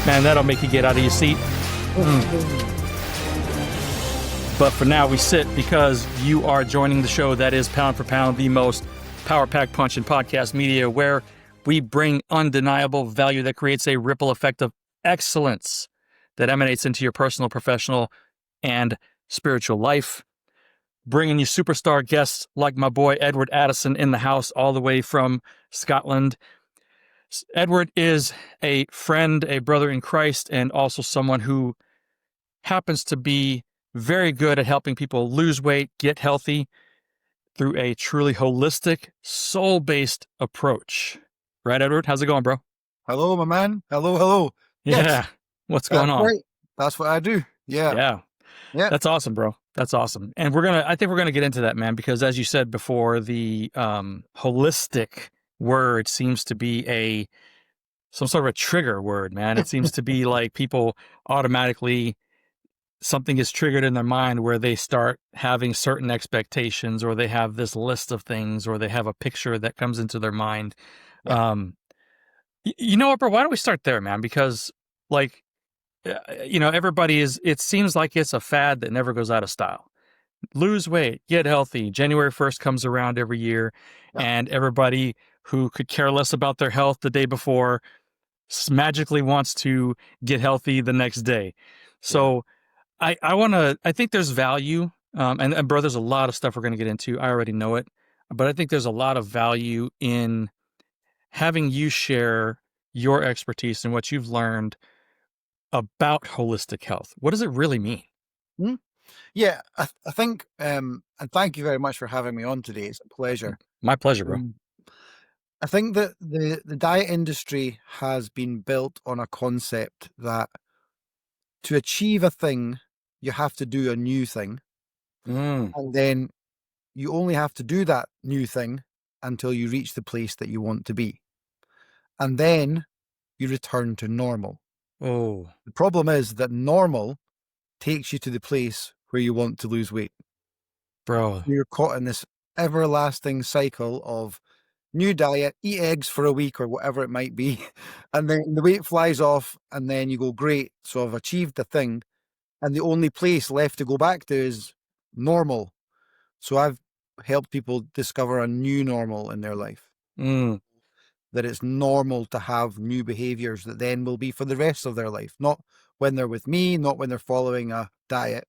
Man, that'll make you get out of your seat. But for now, we sit because you are joining the show that is Pound for Pound, the most power-packed punch in podcast media, where we bring undeniable value that creates a ripple effect of excellence that emanates into your personal, professional, and spiritual life. Bringing you superstar guests like my boy Edward Addison in the house all the way from Scotland. Edward is a friend, a brother in Christ, and also someone who happens to be very good at helping people lose weight, get healthy through a truly holistic, soul-based approach. Right, Edward? How's it going, bro? Hello, my man. Hello. Yeah. Yes. What's going on? Right. That's what I do. Yeah. That's awesome, bro. That's awesome. And I think we're going to get into that, man, because as you said before, the holistic word seems to be some sort of a trigger word, man. It seems to be like people automatically, something is triggered in their mind where they start having certain expectations, or they have this list of things, or they have a picture that comes into their mind. Yeah. You know what, bro? Why don't we start there, man? Because everybody it seems like it's a fad that never goes out of style. Lose weight, get healthy. January 1st comes around every year, and everybody who could care less about their health the day before magically wants to get healthy the next day. So I think there's value, and bro, there's a lot of stuff we're going to get into. I already know it, but I think there's a lot of value in having you share your expertise and what you've learned about holistic health. What does it really mean? Yeah, I think, and thank you very much for having me on today. It's a pleasure. My pleasure, bro. I think that the diet industry has been built on a concept that to achieve a thing, you have to do a new thing. And then you only have to do that new thing until you reach the place that you want to be. And then you return to normal. Oh. The problem is that normal takes you to the place where you want to lose weight. Bro. You're caught in this everlasting cycle of new diet, eat eggs for a week or whatever it might be, and then the weight flies off, and then you go, great, so I've achieved the thing, and the only place left to go back to is normal. So I've helped people discover a new normal in their life. That it's normal to have new behaviors that then will be for the rest of their life. Not when they're with me, not when they're following a diet,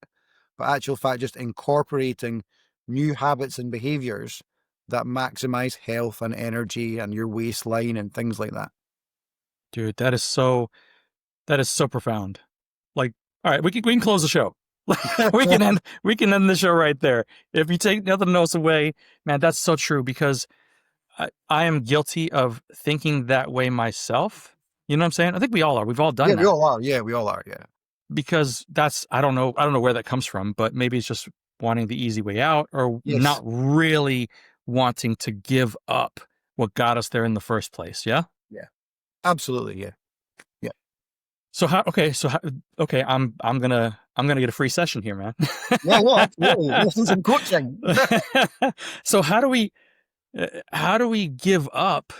but actual fact, just incorporating new habits and behaviors that maximize health and energy and your waistline and things like that. Dude, that is so profound. Like, all right, we can close the show. we can end the show right there. If you take nothing else away, man, that's so true, because I am guilty of thinking that way myself. You know what I'm saying? I think we all are. We've all done that. We all are. Yeah, we all are. Yeah. Because I don't know where that comes from, but maybe it's just wanting the easy way out, or not really wanting to give up what got us there in the first place. Yeah. Yeah. Absolutely. Yeah. So I'm gonna get a free session here, man. Yeah, absolutely. This is some coaching. So how do we give up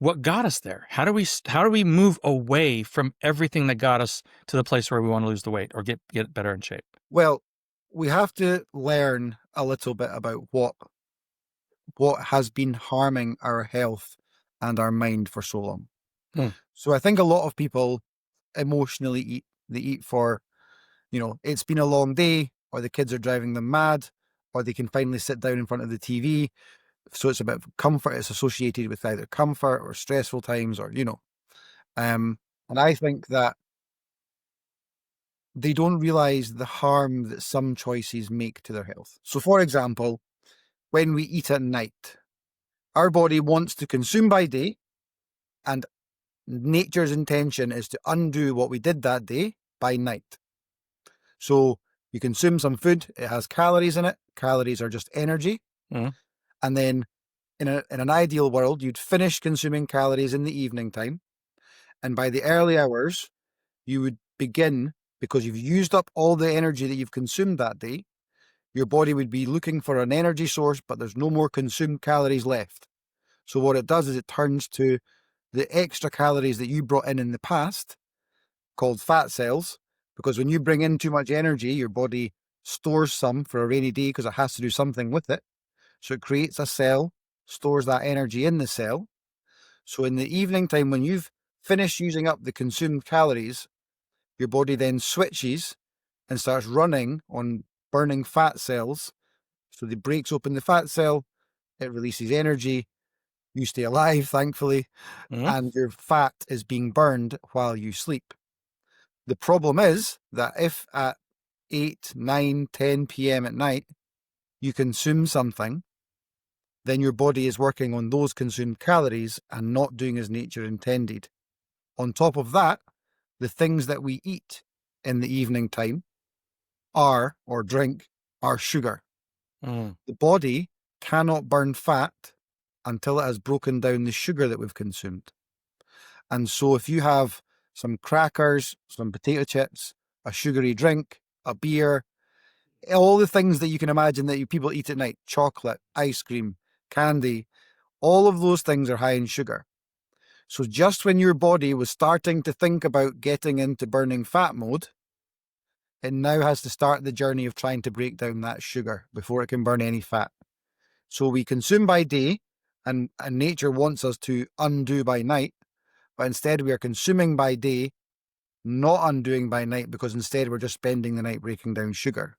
what got us there? How do we move away from everything that got us to the place where we want to lose the weight or get better in shape? Well, we have to learn a little bit about what has been harming our health and our mind for so long. So I think a lot of people emotionally eat. They eat for, it's been a long day, or the kids are driving them mad, or they can finally sit down in front of the TV. So it's about comfort. It's associated with either comfort or stressful times, or, and I think that they don't realize the harm that some choices make to their health. So for example, when we eat at night, our body wants to consume by day, and nature's intention is to undo what we did that day by night. So you consume some food, it has calories in it. Calories are just energy. And then in an ideal world, you'd finish consuming calories in the evening time. And by the early hours, you would begin, because you've used up all the energy that you've consumed that day, your body would be looking for an energy source, but there's no more consumed calories left. So what it does is it turns to the extra calories that you brought in the past, called fat cells, because when you bring in too much energy, your body stores some for a rainy day because it has to do something with it. So it creates a cell, stores that energy in the cell. So in the evening time, when you've finished using up the consumed calories, your body then switches and starts running on burning fat cells. So it breaks open the fat cell, it releases energy, you stay alive, thankfully, Mhm. and your fat is being burned while you sleep. The problem is that if at 8, 9, 10 p.m. at night, you consume something, then your body is working on those consumed calories and not doing as nature intended. On top of that, the things that we eat in the evening time are, or drink, are sugar. Mm. The body cannot burn fat until it has broken down the sugar that we've consumed. And so if you have some crackers, some potato chips, a sugary drink, a beer, all the things that you can imagine that people eat at night, chocolate, ice cream, candy, all of those things are high in sugar. So just when your body was starting to think about getting into burning fat mode, it now has to start the journey of trying to break down that sugar before it can burn any fat. So we consume by day, and nature wants us to undo by night, but instead we are consuming by day, not undoing by night, because instead we're just spending the night breaking down sugar.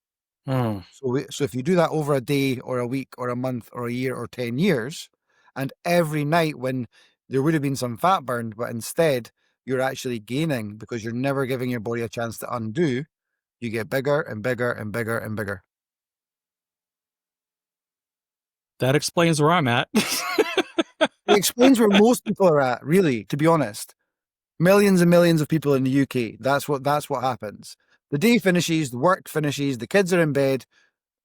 Mm. So if you do that over a day or a week or a month or a year or 10 years, and every night when there would have been some fat burned, but instead you're actually gaining because you're never giving your body a chance to undo, you get bigger and bigger and bigger and bigger. That explains where I'm at. It explains where most people are at, really, to be honest. Millions and millions of people in the UK. That's what happens. The day finishes, the work finishes, the kids are in bed,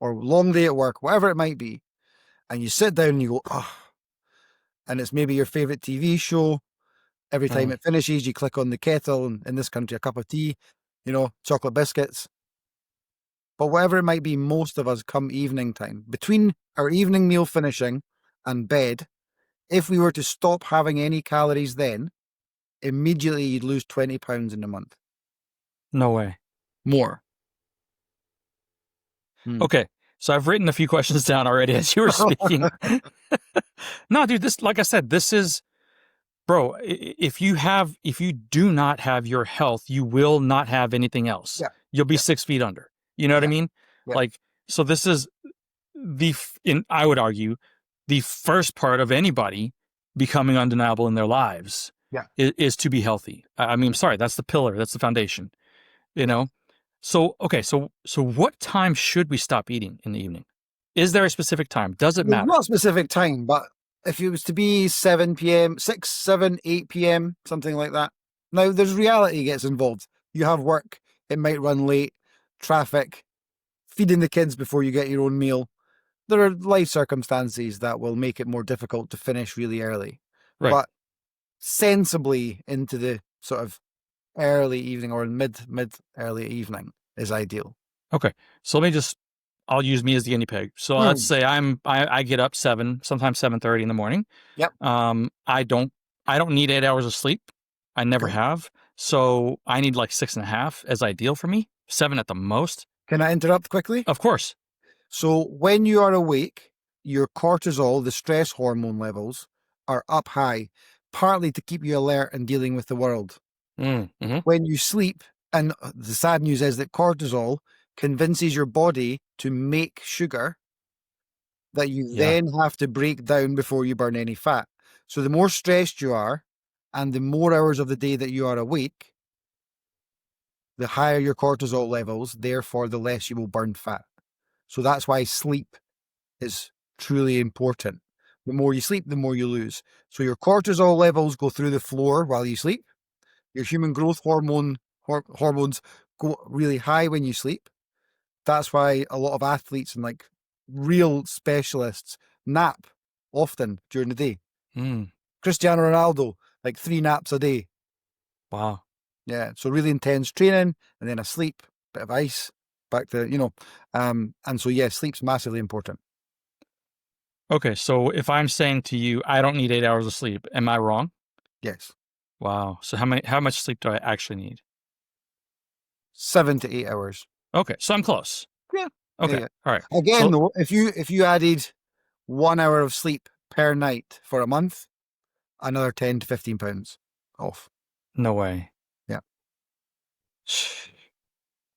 or long day at work, whatever it might be, and you sit down and you go, oh, and it's maybe your favorite TV show. Every time Mm. it finishes, you click on the kettle, and in this country, a cup of tea, chocolate biscuits. But whatever it might be, most of us come evening time, between our evening meal finishing and bed, if we were to stop having any calories then, immediately you'd lose 20 pounds in a month. No way. More. Hmm. Okay. So I've written a few questions down already as you were speaking. No, dude, this, like I said, this is, bro, if you do not have your health, you will not have anything else. Yeah. You'll be Yeah. 6 feet under. You know what I Yeah. mean? Yeah. Like, so this is I would argue, the first part of anybody becoming undeniable in their lives Yeah. is to be healthy. I mean, I'm sorry, that's the pillar, that's the foundation, you know? So, okay, so what time should we stop eating in the evening? Is there a specific time? Does it There's matter? not a specific time, but if it was to be 7 p.m., 6, 7, 8 p.m., something like that. Now, there's reality gets involved. You have work, it might run late, traffic, feeding the kids before you get your own meal. There are life circumstances that will make it more difficult to finish really early. Right. But sensibly into the sort of early evening or mid early evening is ideal. Okay. So I'll use me as the guinea pig. So let's say I get up 7, sometimes 7:30 in the morning. Yep. I don't need 8 hours of sleep. I never Okay. have. So I need like 6.5 as ideal for me. 7 at the most. Can I interrupt quickly? Of course. So when you are awake, your cortisol, the stress hormone levels, are up high, partly to keep you alert and dealing with the world. Mm-hmm. When you sleep, and the sad news is that cortisol convinces your body to make sugar that you Yeah. then have to break down before you burn any fat. So the more stressed you are, and the more hours of the day that you are awake, the higher your cortisol levels, therefore the less you will burn fat. So that's why sleep is truly important. The more you sleep, the more you lose. So your cortisol levels go through the floor while you sleep. Your human growth hormones go really high when you sleep. That's why a lot of athletes and like real specialists nap often during the day. Mm. Cristiano Ronaldo, like 3 naps a day. Wow. Yeah. So really intense training and then a sleep, bit of ice, back to, and so yeah, sleep's massively important. Okay. So if I'm saying to you, I don't need 8 hours of sleep, am I wrong? Yes. Wow. So how much sleep do I actually need? 7 to 8 hours. Okay, so I'm close. Yeah. Okay, Yeah. all right. Again, So, though, if you added 1 hour of sleep per night for a month, another 10 to 15 pounds off. no way. Yeah.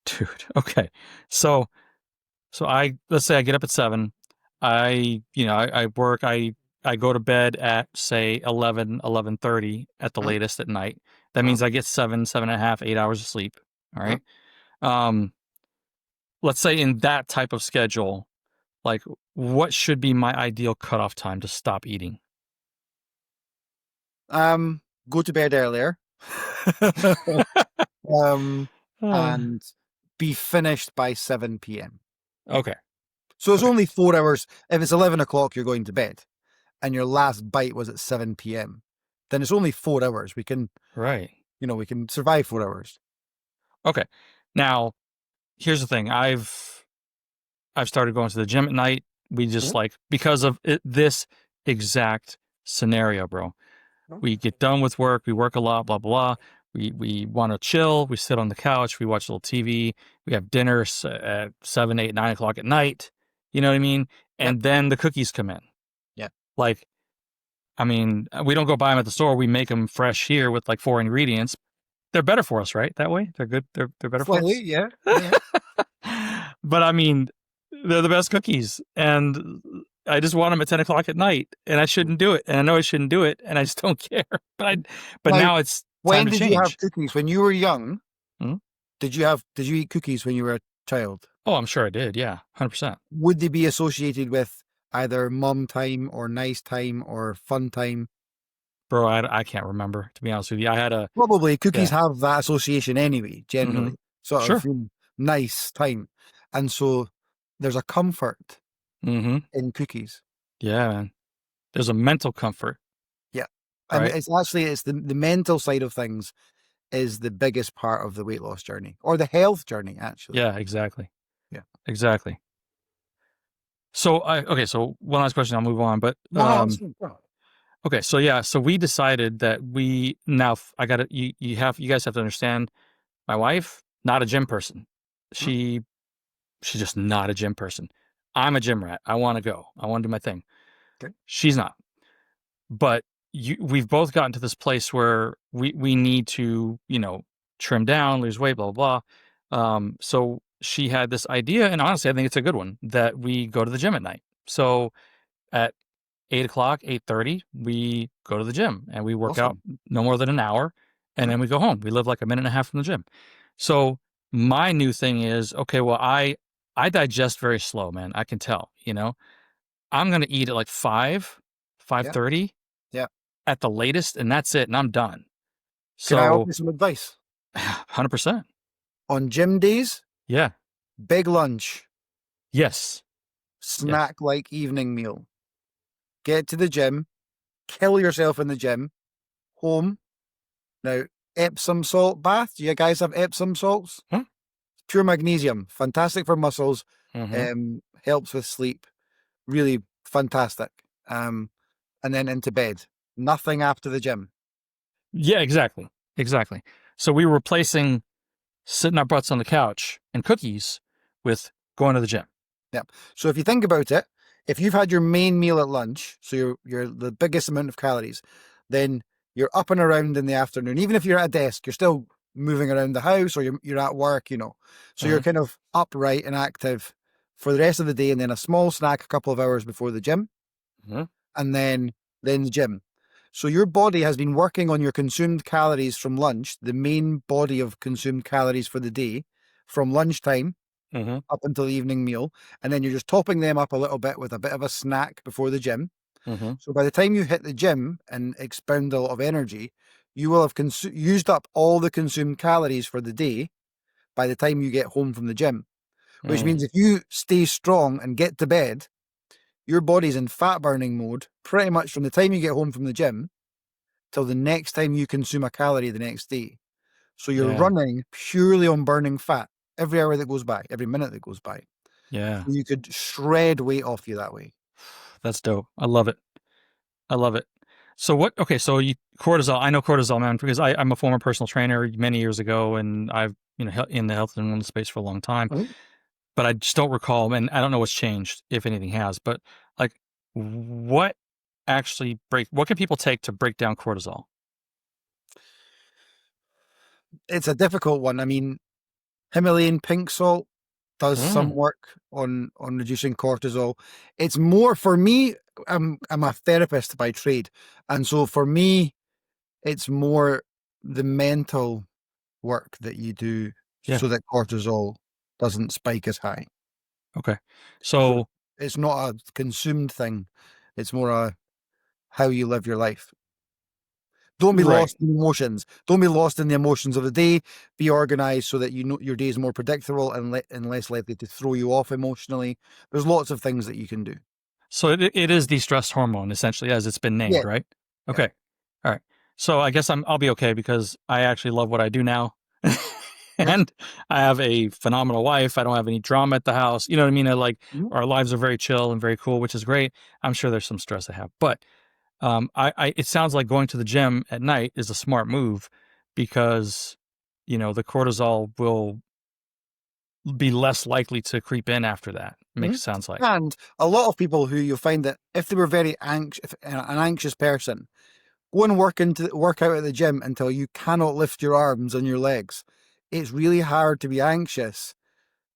Dude, okay. So let's say I get up at 7. I work, I go to bed at say 11:30 at the Mhm. latest at night. That Mhm. means I get 7.5, 8 hours of sleep. All Mhm. right. Let's say in that type of schedule, like what should be my ideal cutoff time to stop eating? Go to bed earlier. Uh, And be finished by 7 p.m. okay. So it's Okay. only 4 hours. If it's 11 o'clock, you're going to bed, and your last bite was at 7 p.m., then it's only 4 hours. We can Right. survive 4 hours. Okay. Now, here's the thing. I've started going to the gym at night. We just Mhm. because of this exact scenario, bro. We get done with work. We work a lot, blah, blah, blah. We want to chill. We sit on the couch. We watch a little TV. We have dinner at 7, 8, 9 o'clock at night. You know what I mean? Yep. And then the cookies come in. Yeah. Like, I mean, we don't go buy them at the store. We make them fresh here with 4 ingredients. They're better for us, right? That way, they're good. They're better for Slightly, us. yeah. Yeah. But I mean, they're the best cookies, and I just want them at 10 o'clock at night, and I shouldn't do it, and I know I shouldn't do it, and I just don't care. But Now, now it's time when to did you have change. cookies? When you were young, Hmm? did you eat cookies when you were a child? Oh, I'm sure I did. Yeah, 100%. Would they be associated with either mom time or nice time or fun time? Bro, I can't remember, to be honest with you. I had a Probably cookies yeah. have that association anyway, Hmm. generally. Sort of Sure. nice time. And so there's a comfort Hmm. in cookies. Yeah, man. There's a mental comfort, Yeah. And right? it's the mental side of things is the biggest part of the weight loss journey or the health journey, actually. Yeah, exactly. Yeah. Exactly. So so one last question, I'll move on. But No, okay, so yeah, so we decided that we now I got to you guys have to understand, my wife, not a gym person. She's just not a gym person. I'm a gym rat. I want to go. I want to do my thing. okay. She's not. But we've both gotten to this place where we need to, trim down, lose weight, blah blah blah. So she had this idea, and honestly, I think it's a good one, that we go to the gym at night. So at 8 o'clock, 8:30, we go to the gym and we work out Awesome. no more than an hour, and then we go home. We live like a minute and a half from the gym. So my new thing is, okay, well, I digest very slow, man. I can tell, I'm gonna eat at Yeah. 5:30 Yeah. at the latest, and that's it, and I'm done. Can I offer So you some advice? 100%. On gym days, Yeah. big lunch, Yes. Yes. snack like evening meal. Get to the gym, kill yourself in the gym, home. Now, Epsom salt bath. Do you guys have Epsom salts? Huh? Pure magnesium, fantastic for muscles, Mhm. helps with sleep, really fantastic. And then into bed. Nothing after the gym. Yeah, exactly. Exactly. So we were replacing sitting our butts on the couch and cookies with going to the gym. Yeah. So if you think about it, if you've had your main meal at lunch, so you're the biggest amount of calories, then you're up and around in the afternoon. Even if you're at a desk, you're still moving around the house or you're at work, So you're Mhm. kind of upright and active for the rest of the day, and then a small snack a couple of hours before the gym, Mhm. and then the gym. So your body has been working on your consumed calories from lunch, the main body of consumed calories for the day, from lunchtime Mhm. up until the evening meal, and then you're just topping them up a little bit with a bit of a snack before the gym. Mhm. So by the time you hit the gym and expound a lot of energy, you will have used up all the consumed calories for the day by the time you get home from the gym. Which Mhm. means if you stay strong and get to bed, your body's in fat burning mode pretty much from the time you get home from the gym till the next time you consume a calorie the next day. So you're Yeah. running purely on burning fat every hour that goes by, every minute that goes by. Yeah. So you could shred weight off you that way. That's dope. I love it. I love it. So cortisol, I know cortisol, man, because I'm a former personal trainer many years ago, and I've in the health and wellness space for a long time, Mhm. but I just don't recall, and I don't know what's changed, if anything has, but like what what can people take to break down cortisol? It's a difficult one. I mean, Himalayan pink salt does some Mm, work on reducing cortisol. It's more for me. I'm a therapist by trade, and so for me, it's more the mental work that you do yeah. so that cortisol doesn't spike as high. Okay. So So, it's not a consumed thing. It's more a how you live your life. Don't be right. lost in emotions. Don't be lost in the emotions of the day. Be organized so that you know your day is more predictable and less likely to throw you off emotionally. There's lots of things that you can do. So it is the stress hormone essentially, as it's been named, Yeah, right? yeah. Okay. All right. So I guess I'll be okay because I actually love what I do now. Yes. And I have a phenomenal wife. I don't have any drama at the house. You know what I mean? Mhm. Our lives are very chill and very cool, which is great. I'm sure there's some stress I have, but it sounds like going to the gym at night is a smart move because, the cortisol will be less likely to creep in after that. Mhm. Sounds like. And a lot of people who you'll find that if they were very anxious, an anxious person, go and work out at the gym until you cannot lift your arms and your legs. It's really hard to be anxious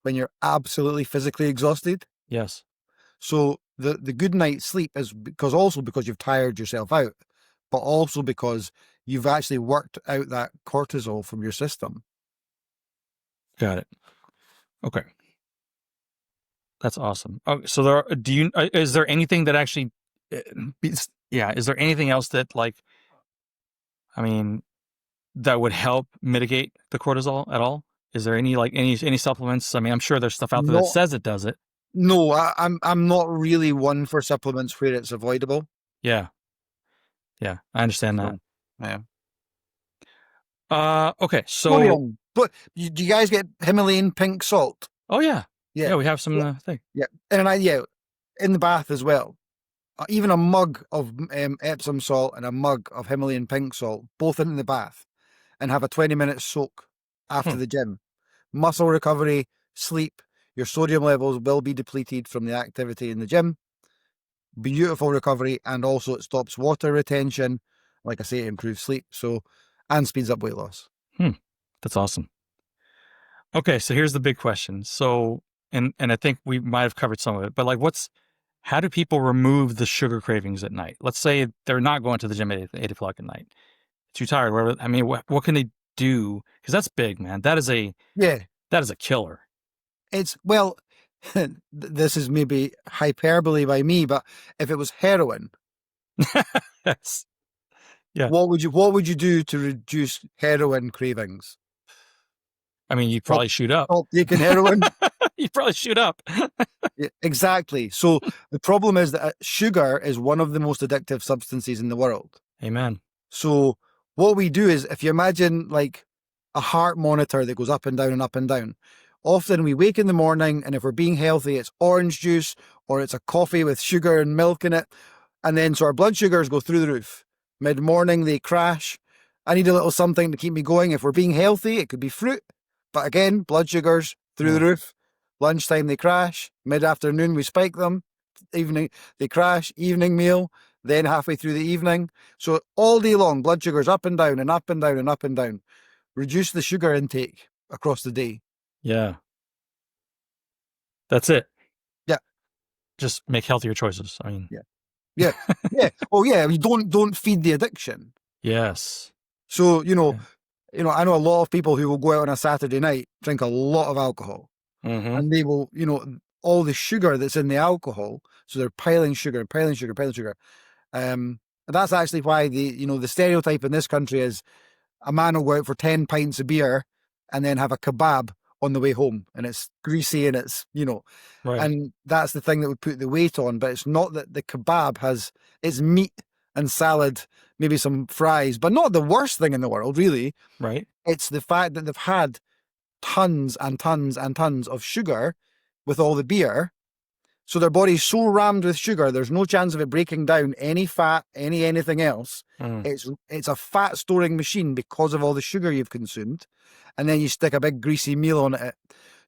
when you're absolutely physically exhausted. Yes. So the good night's sleep is because you've tired yourself out, but also because you've actually worked out that cortisol from your system. Got it. Okay. That's awesome. Oh, so is there anything that actually, uh, yeah, is there anything else that I mean, that would help mitigate the cortisol at all? Is there any supplements? I mean, I'm sure there's stuff out there that Not says it does it. No, I'm not really one for supplements where it's avoidable. Yeah. Yeah. I understand that. So yeah. Okay. So, Sodium. But do you guys get Himalayan pink salt? oh yeah. Yeah. Yeah. We have some Yeah. thing. Yeah. Yeah, in the bath as well. Even a mug of Epsom salt and a mug of Himalayan pink salt, both in the bath, and have a 20-minute soak after Hmm. the gym. Muscle recovery, sleep, your sodium levels will be depleted from the activity in the gym. Beautiful recovery, and also it stops water retention. Like I say, it improves sleep, and speeds up weight loss. Hmm. That's awesome. Okay. So here's the big question. So, and I think we might have covered some of it, but how do people remove the sugar cravings at night? Let's say they're not going to the gym at 8 o'clock at night. Too tired. Whatever. I mean, what can they do? Because that's big, man. Yeah, That is a killer. it's well. This is maybe hyperbole by me, but if it was heroin, Yes. Yeah. what would you do to reduce heroin cravings? I mean, you Stop, probably shoot up. stop taking heroin. You probably shoot up. Yeah, exactly. So the problem is that sugar is one of the most addictive substances in the world. Amen. So what we do is, if you imagine like a heart monitor that goes up and down and up and down, often we wake in the morning, and if we're being healthy, it's orange juice or it's a coffee with sugar and milk in it. And then so our blood sugars go through the roof. Mid morning, they crash. I need a little something to keep me going. If we're being healthy, it could be fruit. But again, blood sugars through the Yeah. roof. Lunchtime, they crash. Mid afternoon, we spike them. Evening, they crash. Evening meal, then halfway through the evening. So all day long, blood sugars up and down and up and down and up and down. Reduce the sugar intake across the day. Yeah. That's it. Yeah, Just make healthier choices. I mean, yeah, yeah, yeah. Oh yeah, you don't feed the addiction. yes. So Yeah. I know a lot of people who will go out on a Saturday night, drink a lot of alcohol, Mm-hmm. and they will, all the sugar that's in the alcohol. So they're piling sugar, piling sugar, piling sugar. And that's actually why the stereotype in this country is a man will go out for 10 pints of beer and then have a kebab on the way home, and it's greasy and Right. and that's the thing that would put the weight on. But it's not that the kebab it's meat and salad, maybe some fries, but not the worst thing in the world, really. Right. It's the fact that they've had tons and tons and tons of sugar with all the beer. So their body's so rammed with sugar, there's no chance of it breaking down any fat, anything else. It's a fat storing machine because of all the sugar you've consumed. And then you stick a big greasy meal on it.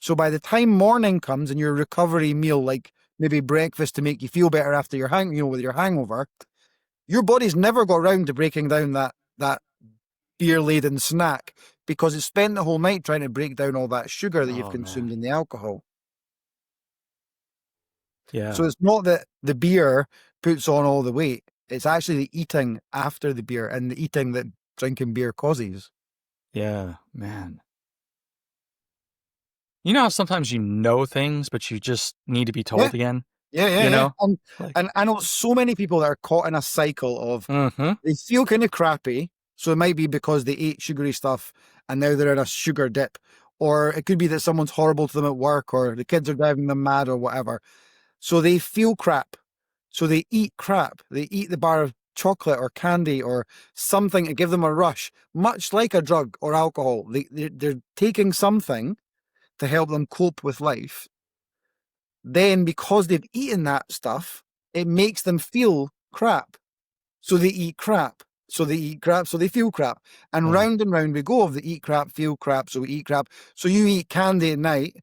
So by the time morning comes and your recovery meal, like maybe breakfast to make you feel better after your with your hangover, your body's never got around to breaking down that beer-laden snack because it spent the whole night trying to break down all that sugar that you've consumed in the alcohol. Yeah. So it's not that the beer puts on all the weight. It's actually the eating after the beer and the eating that drinking beer causes. Yeah, man. You know how sometimes you know things, but you just need to be told again? Yeah. You know? And I know so many people that are caught in a cycle of they feel kind of crappy. So it might be because they ate sugary stuff and now they're in a sugar dip. Or it could be that someone's horrible to them at work or the kids are driving them mad or whatever. So they feel crap. So they eat crap. They eat the bar of chocolate or candy or something to give them a rush, much like a drug or alcohol. They're taking something to help them cope with life. Then because they've eaten that stuff, it makes them feel crap. So they eat crap. So they eat crap. So they feel crap. And round we go of the eat crap, feel crap. So we eat crap. So you eat candy at night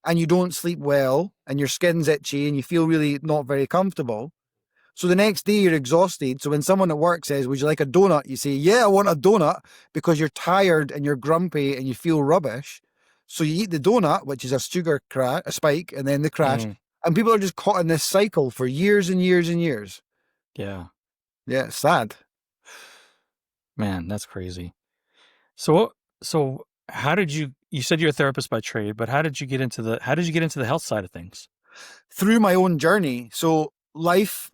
and you don't sleep well and your skin's itchy and you feel really not very comfortable. So the next day you're exhausted. So when someone at work says, would you like a donut? You say, yeah, I want a donut because you're tired and you're grumpy and you feel rubbish. So you eat the donut, which is a sugar a spike, and then the crash. And people are just caught in this cycle for years and years and years. Yeah. Yeah, it's sad. Man, that's crazy. So how did you said you're a therapist by trade, but how did you get into the health side of things? Through my own journey. So life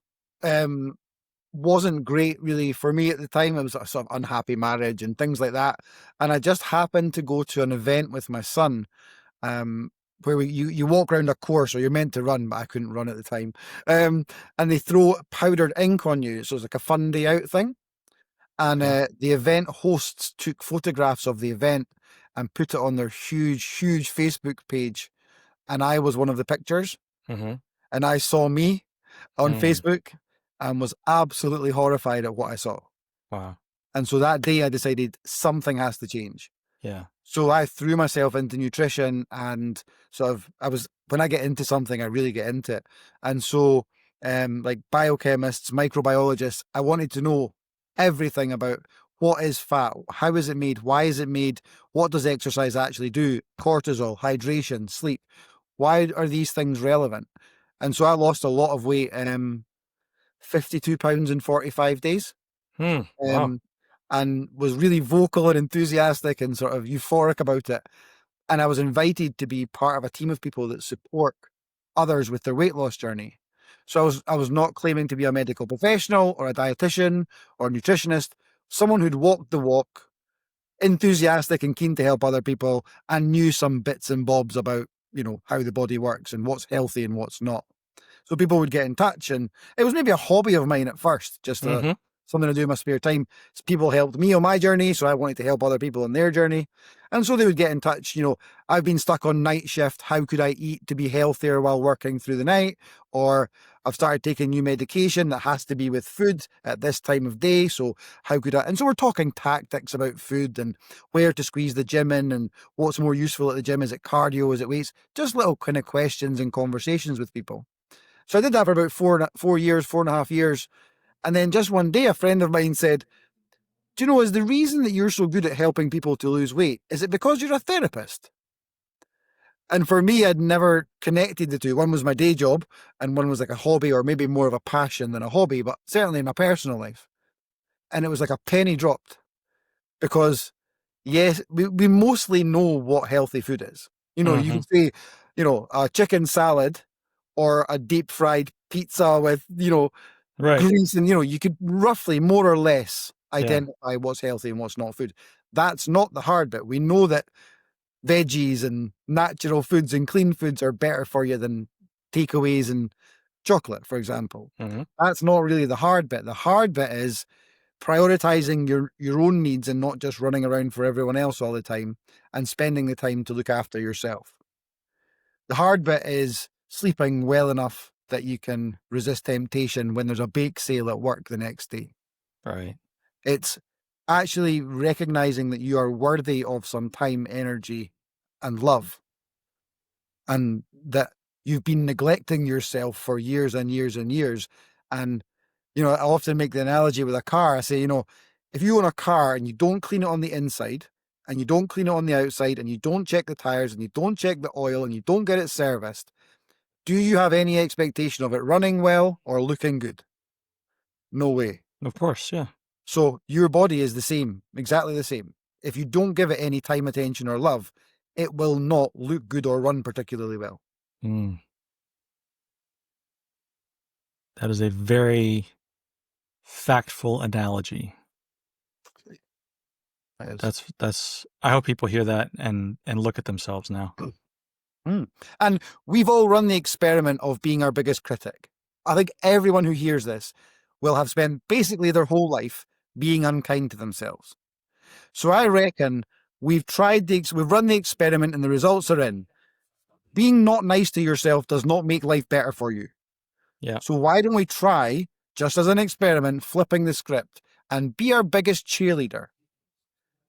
wasn't great really for me at the time. It was a sort of unhappy marriage and things like that. And I just happened to go to an event with my son, where you walk around a course, or you're meant to run, but I couldn't run at the time. And they throw powdered ink on you. So it's like a fun day out thing. And the event hosts took photographs of the event and put it on their huge Facebook page. And I was one of the pictures. And I saw me on Facebook and was absolutely horrified at what I saw. Wow. And so that day I decided something has to change. Yeah. So I threw myself into nutrition and when I get into something, I really get into it. And so, like biochemists, microbiologists, I wanted to know everything about what is fat, how is it made, why is it made, what does exercise actually do, cortisol, hydration, sleep. Why are these things relevant? And so I lost a lot of weight, 52 pounds in 45 days. Wow. And was really vocal and enthusiastic and sort of euphoric about it. And I was invited to be part of a team of people that support others with their weight loss journey. So I was not claiming to be a medical professional or a dietitian or a nutritionist, someone who'd walked the walk, enthusiastic and keen to help other people, and knew some bits and bobs about, how the body works and what's healthy and what's not. So people would get in touch, and it was maybe a hobby of mine at first, just something to do in my spare time. So people helped me on my journey, so I wanted to help other people on their journey. And so they would get in touch. I've been stuck on night shift. How could I eat to be healthier while working through the night? Or I've started taking new medication that has to be with food at this time of day. So how could I? And so we're talking tactics about food and where to squeeze the gym in and what's more useful at the gym. Is it cardio? Is it weights? Just little kind of questions and conversations with people. So I did that for about 4.5 years. And then just one day, a friend of mine said, do you know, is the reason that you're so good at helping people to lose weight, is it because you're a therapist? And for me, I'd never connected the two. One was my day job and one was like a hobby, or maybe more of a passion than a hobby, but certainly in my personal life. And it was like a penny dropped, because yes, we mostly know what healthy food is. You can say, a chicken salad or a deep fried pizza with, Right. grease, and you could roughly more or less identify what's healthy and what's not food. That's not the hard bit. We know that veggies and natural foods and clean foods are better for you than takeaways and chocolate, for example. That's not really the hard bit. The hard bit is prioritizing your own needs and not just running around for everyone else all the time, and spending the time to look after yourself. The hard bit is sleeping well enough that you can resist temptation when there's a bake sale at work the next day. Right. It's actually recognizing that you are worthy of some time, energy, and love, and that you've been neglecting yourself for years and years and years. And, I often make the analogy with a car. I say, if you own a car and you don't clean it on the inside and you don't clean it on the outside and you don't check the tires and you don't check the oil and you don't get it serviced, do you have any expectation of it running well or looking good? No way. Of course. Yeah. So your body is the same, exactly the same. If you don't give it any time, attention, or love, it will not look good or run particularly well. That is a very factful analogy. That's I hope people hear that and look at themselves now. And we've all run the experiment of being our biggest critic. I think everyone who hears this will have spent basically their whole life being unkind to themselves. So I reckon we've run the experiment and the results are in. Being not nice to yourself does not make life better for you. Yeah. So why don't we try, just as an experiment, flipping the script and be our biggest cheerleader?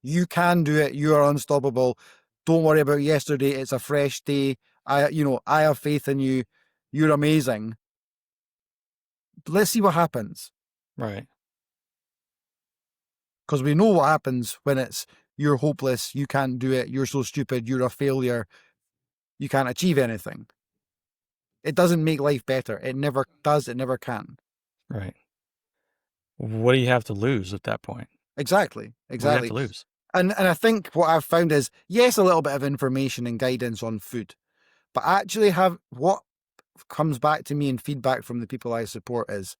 You can do it. You are unstoppable. Don't worry about yesterday. It's a fresh day. I have faith in you. You're amazing. Let's see what happens. Right. Because we know what happens when it's you're hopeless, you can't do it, you're so stupid, you're a failure, you can't achieve anything. It doesn't make life better. It never does. It never can. Right. What do you have to lose at that point? Exactly. What do you have to lose? And I think what I've found is, yes, a little bit of information and guidance on food, but actually what comes back to me and feedback from the people I support is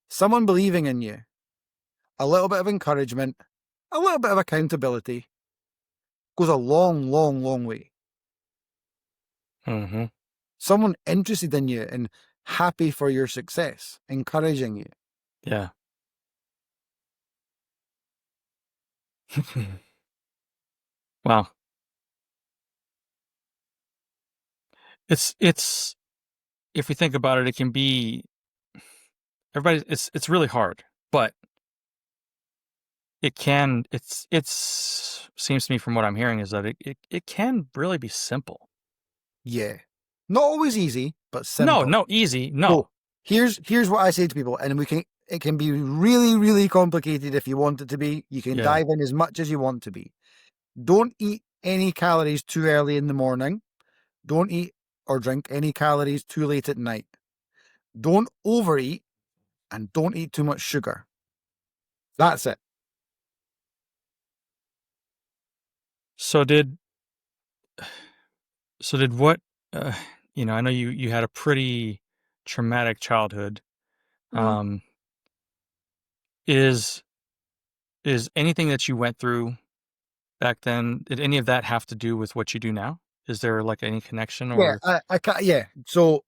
someone believing in you, a little bit of encouragement, a little bit of accountability goes a long, long, long way. Mm-hmm. Someone interested in you and happy for your success, encouraging you. Yeah. Wow. It's if we think about it, it can be it's really hard, but it's seems to me from what I'm hearing is that it can really be simple. Yeah. Not always easy, but simple. No, easy. No. So here's what I say to people, and it can be really, really complicated if you want it to be. You can dive in as much as you want to be. Don't eat any calories too early in the morning. Don't eat or drink any calories too late at night. Don't overeat and don't eat too much sugar. That's it. So did what, I know you had a pretty traumatic childhood. Mm. Is anything that you went through back then, did any of that have to do with what you do now? Is there like any connection or? Yeah, I can't, yeah. So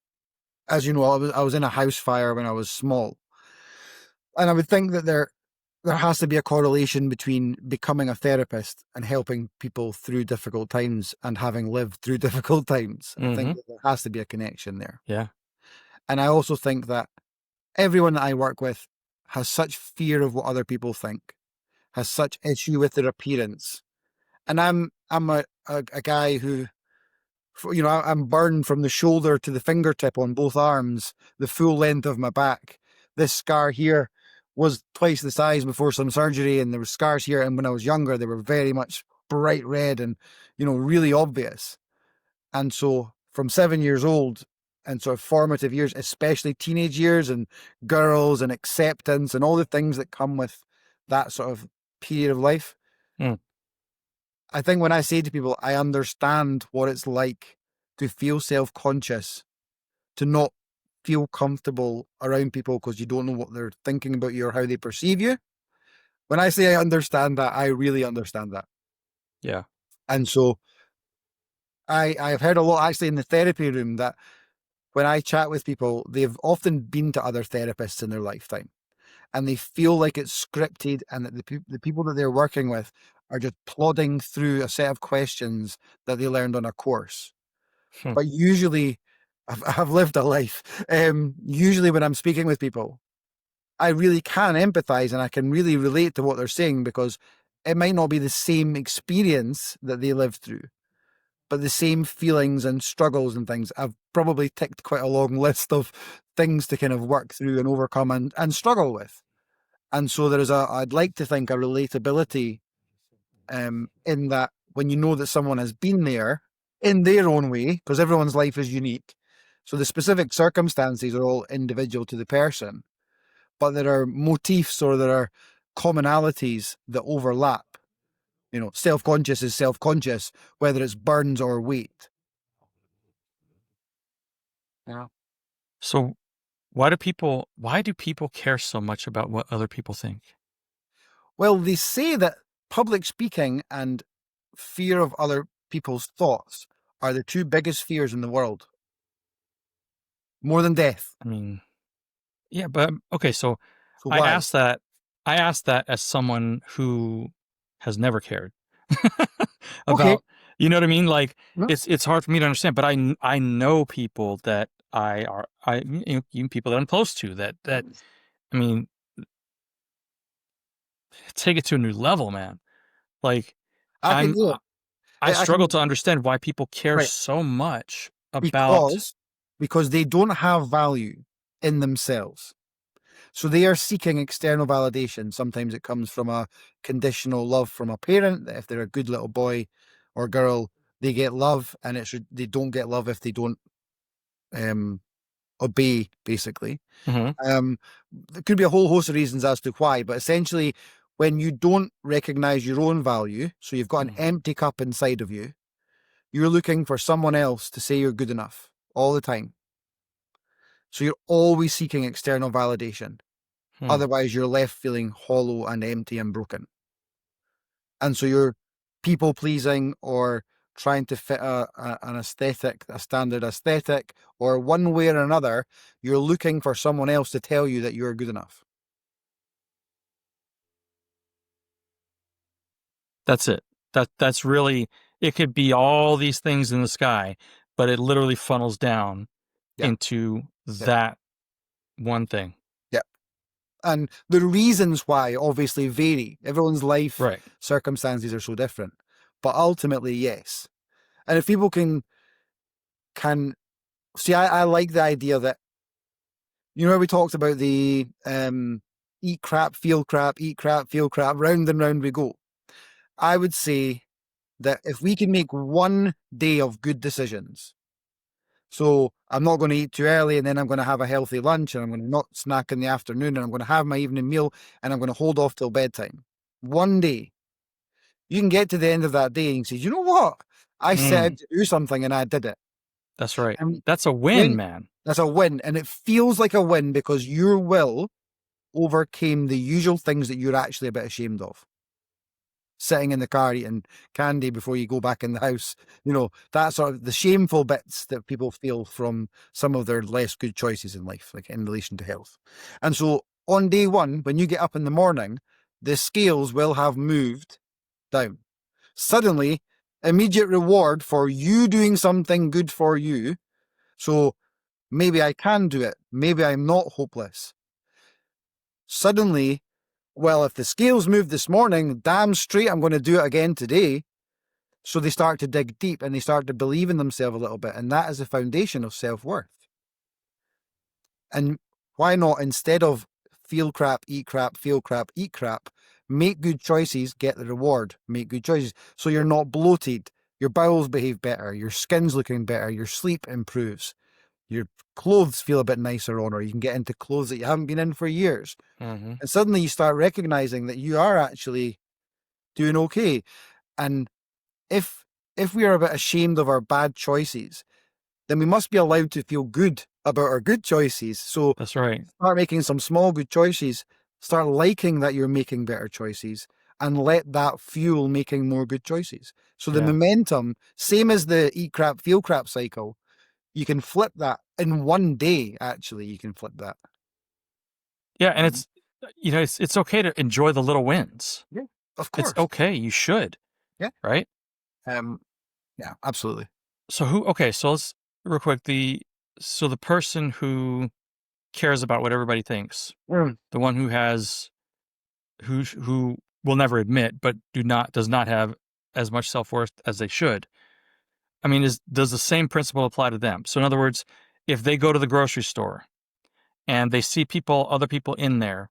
as you know, I was in a house fire when I was small. And I would think that there has to be a correlation between becoming a therapist and helping people through difficult times and having lived through difficult times. I think that there has to be a connection there. Yeah. And I also think that everyone that I work with has such fear of what other people think, has such issue with their appearance. And I'm a guy who, I'm burned from the shoulder to the fingertip on both arms, the full length of my back. This scar here was twice the size before some surgery, and there were scars here. And when I was younger, they were very much bright red and, really obvious. And so from 7 years old and sort of formative years, especially teenage years and girls and acceptance and all the things that come with that sort of period of life. I think when I say to people, I understand what it's like to feel self-conscious, to not feel comfortable around people because you don't know what they're thinking about you or how they perceive you. When I say I understand that, I really understand that. Yeah. And so I've heard a lot actually in the therapy room that when I chat with people, they've often been to other therapists in their lifetime and they feel like it's scripted and that the people that they're working with are just plodding through a set of questions that they learned on a course. But usually I've lived a life. Usually when I'm speaking with people, I really can empathize and I can really relate to what they're saying, because it might not be the same experience that they lived through, but the same feelings and struggles and things. I've probably ticked quite a long list of things to kind of work through and overcome and struggle with. And so there is I'd like to think, a relatability in that, when you know that someone has been there in their own way, because everyone's life is unique. So the specific circumstances are all individual to the person, but there are motifs or there are commonalities that overlap. Self-conscious is self-conscious, whether it's burns or weight. Yeah. So why do people care so much about what other people think? Well, they say that public speaking and fear of other people's thoughts are the two biggest fears in the world. More than death. I mean, yeah, but okay, so So I why? asked that as someone who has never cared Okay. about, you know what I mean? Like No. it's hard for me to understand, but I know people that people that I'm close to that I mean, take it to a new level, man. Like I can I'm do it. I I struggle can. to understand why people care Right. so much about. Because they don't have value in themselves. So they are seeking external validation. Sometimes it comes from a conditional love from a parent, that if they're a good little boy or girl, they get love, and they don't get love if they don't obey, basically. Mhm. There could be a whole host of reasons as to why, but essentially, when you don't recognize your own value, so you've got an empty cup inside of you, you're looking for someone else to say you're good enough all the time. So you're always seeking external validation. Hmm. Otherwise, you're left feeling hollow and empty and broken. And so you're people pleasing, or trying to fit an aesthetic, a standard aesthetic, or one way or another, you're looking for someone else to tell you that you're good enough. That's it. That's really, it could be all these things in the sky, but it literally funnels down Yeah. into Yeah. that one thing. Yeah. And the reasons why obviously vary. Everyone's life Right. circumstances are so different. But ultimately, yes. And if people can see, I like the idea that, we talked about the eat crap, feel crap, eat crap, feel crap, round and round we go. I would say that if we can make one day of good decisions, so I'm not going to eat too early, and then I'm going to have a healthy lunch, and I'm going to not snack in the afternoon, and I'm going to have my evening meal, and I'm going to hold off till bedtime. One day, you can get to the end of that day and say, you know what? I set Mm, out to do something and I did it. that's right. And That's a win, when man. that's a win, and it feels like a win because your will overcame the usual things that you're actually a bit ashamed of. Sitting in the car eating candy before you go back in the house, that sort of the shameful bits that people feel from some of their less good choices in life, like in relation to health. And so on day one, when you get up in the morning, the scales will have moved down. Suddenly, immediate reward for you doing something good for you. So maybe I can do it. Maybe I'm not hopeless. Suddenly, well, if the scales moved this morning, damn straight I'm going to do it again today. So they start to dig deep and they start to believe in themselves a little bit. And that is the foundation of self-worth. And why not, instead of feel crap, feel crap, eat crap, make good choices, get the reward, make good choices. So you're not bloated, your bowels behave better, your skin's looking better, your sleep improves, your clothes feel a bit nicer on, or you can get into clothes that you haven't been in for years. Mm-hmm. And suddenly you start recognizing that you are actually doing okay. And if we are a bit ashamed of our bad choices, then we must be allowed to feel good about our good choices. So That's right. start making some small good choices, start liking that you're making better choices, and let that fuel making more good choices. So the Yeah. momentum, same as the eat crap, feel crap cycle, you can flip that in one day. Actually, you can flip that. Yeah, and it's okay to enjoy the little wins. Yeah, of It's course. okay. You should, Yeah. right? Um, yeah, absolutely. So so let's real quick, So the person who cares about what everybody thinks, Mm. the one who will never admit, but does not have as much self-worth as they should. I mean, does the same principle apply to them? So in other words, if they go to the grocery store and they see other people in there,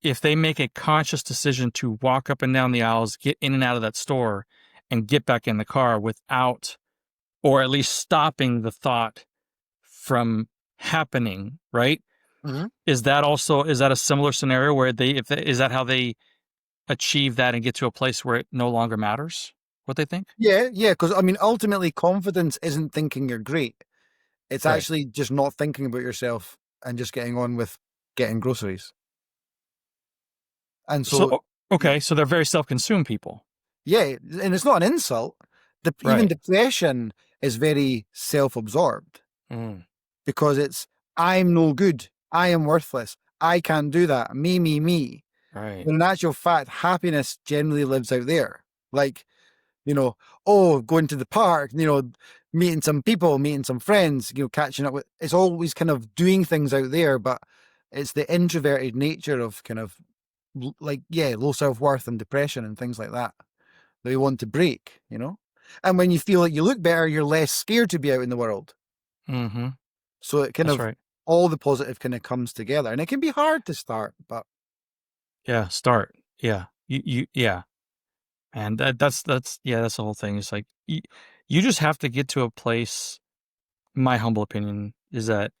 if they make a conscious decision to walk up and down the aisles, get in and out of that store, and get back in the car without, or at least stopping the thought from happening, right? Mhm. Is that a similar scenario where is that how they achieve that and get to a place where it no longer matters what they think? Yeah, yeah, because I mean, ultimately, confidence isn't thinking you're great. It's Right. actually just not thinking about yourself and just getting on with getting groceries. And so, Okay, so they're very self-consumed people. yeah, and it's not an insult. Even Right. depression is very self-absorbed Mm, because it's, I'm no good. I am worthless. I can't do that. Me, me, me. right. When in actual fact, happiness generally lives out there. Like, oh, going to the park, meeting some people, meeting some friends, catching up with, it's always kind of doing things out there, but it's the introverted nature of kind of low self-worth and depression and things like that we want to break. And when you feel like you look better, you're less scared to be out in the world. Mm-hmm. So it kind That's of, right. all the positive kind of comes together, and it can be hard to start, but Yeah, start. Yeah. Yeah. And that's the whole thing. It's like you just have to get to a place, my humble opinion is that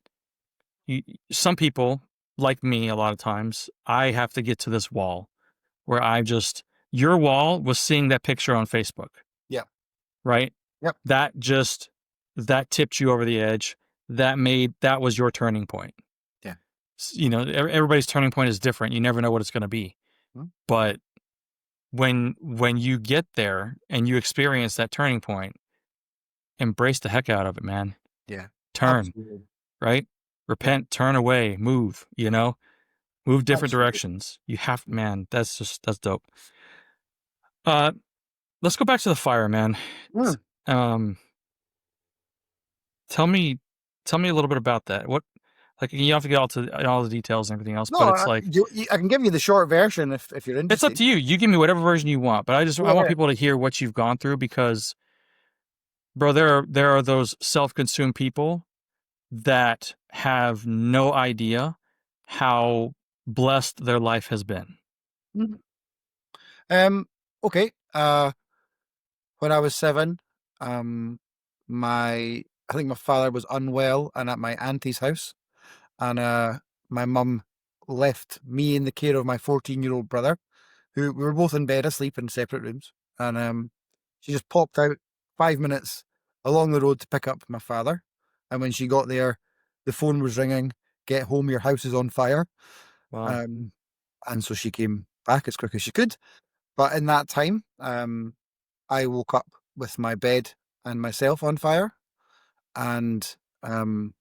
you, some people like me a lot of times, I have to get to this wall where your wall was seeing that picture on Facebook, yeah. right? Yep. That tipped you over the edge. That was your turning point. Yeah. Everybody's turning point is different. You never know what it's going to be. Mhm. But when you get there and you experience that turning point, embrace the heck out of it, man. Yeah. Turn, Absolutely. right? Yeah. Repent, turn away, move different Absolutely. directions. Man, that's dope. Uh, let's go back to the fire, man. Mm. Um, tell me, tell me a little bit about that. Like, you don't have to get all the details and everything else, No, but it's like, I can give you the short version if you're it's up interested. to you. You give me whatever version you want, but I want Yeah. people to hear what you've gone through because, bro, there are those self-consumed people that have no idea how blessed their life has been. Mhm. Okay. When I was 7, um, I think my father was unwell and at my auntie's house, and my mum left me in the care of my 14-year-old brother, who we were both in bed asleep in separate rooms, and she just popped out 5 minutes along the road to pick up my father, and when she got there, the phone was ringing. Get home, your house is on fire. Wow. Um, and so she came back as quick as she could. But in that time, I woke up with my bed and myself on fire, and um,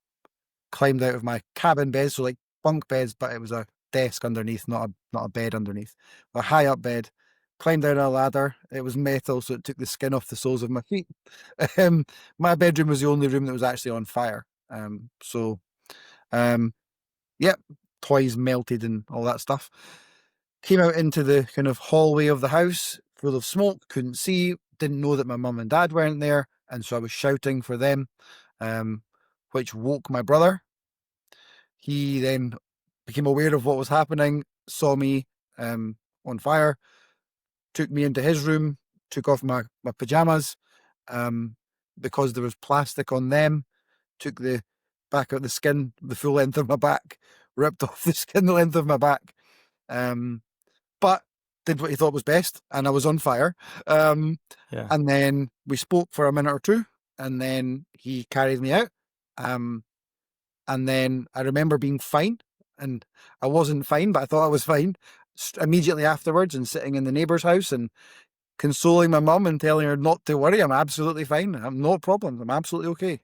climbed out of my cabin bed, so like bunk beds, but it was a desk underneath, not a bed underneath, a high up bed. Climbed down a ladder. It was metal, so it took the skin off the soles of my feet. Um, my bedroom was the only room that was actually on fire. Um, yep, toys melted and all that stuff. Came out into the kind of hallway of the house, full of smoke, couldn't see, didn't know that my mum and dad weren't there, and so I was shouting for them, um, which woke my brother. He then became aware of what was happening, saw me on fire, took me into his room, took off my pajamas, um, because there was plastic on them, took the back of the skin, the full length of my back, ripped off the skin the length of my back, um, but did what he thought was best, and I was on fire. Um, Yeah. and then we spoke for a minute or two, and then he carried me out. Um, and then I remember being fine, and I wasn't fine, but I thought I was fine immediately afterwards, and sitting in the neighbour's house and consoling my mum and telling her not to worry, I'm absolutely fine. I'm no problems. I'm absolutely okay.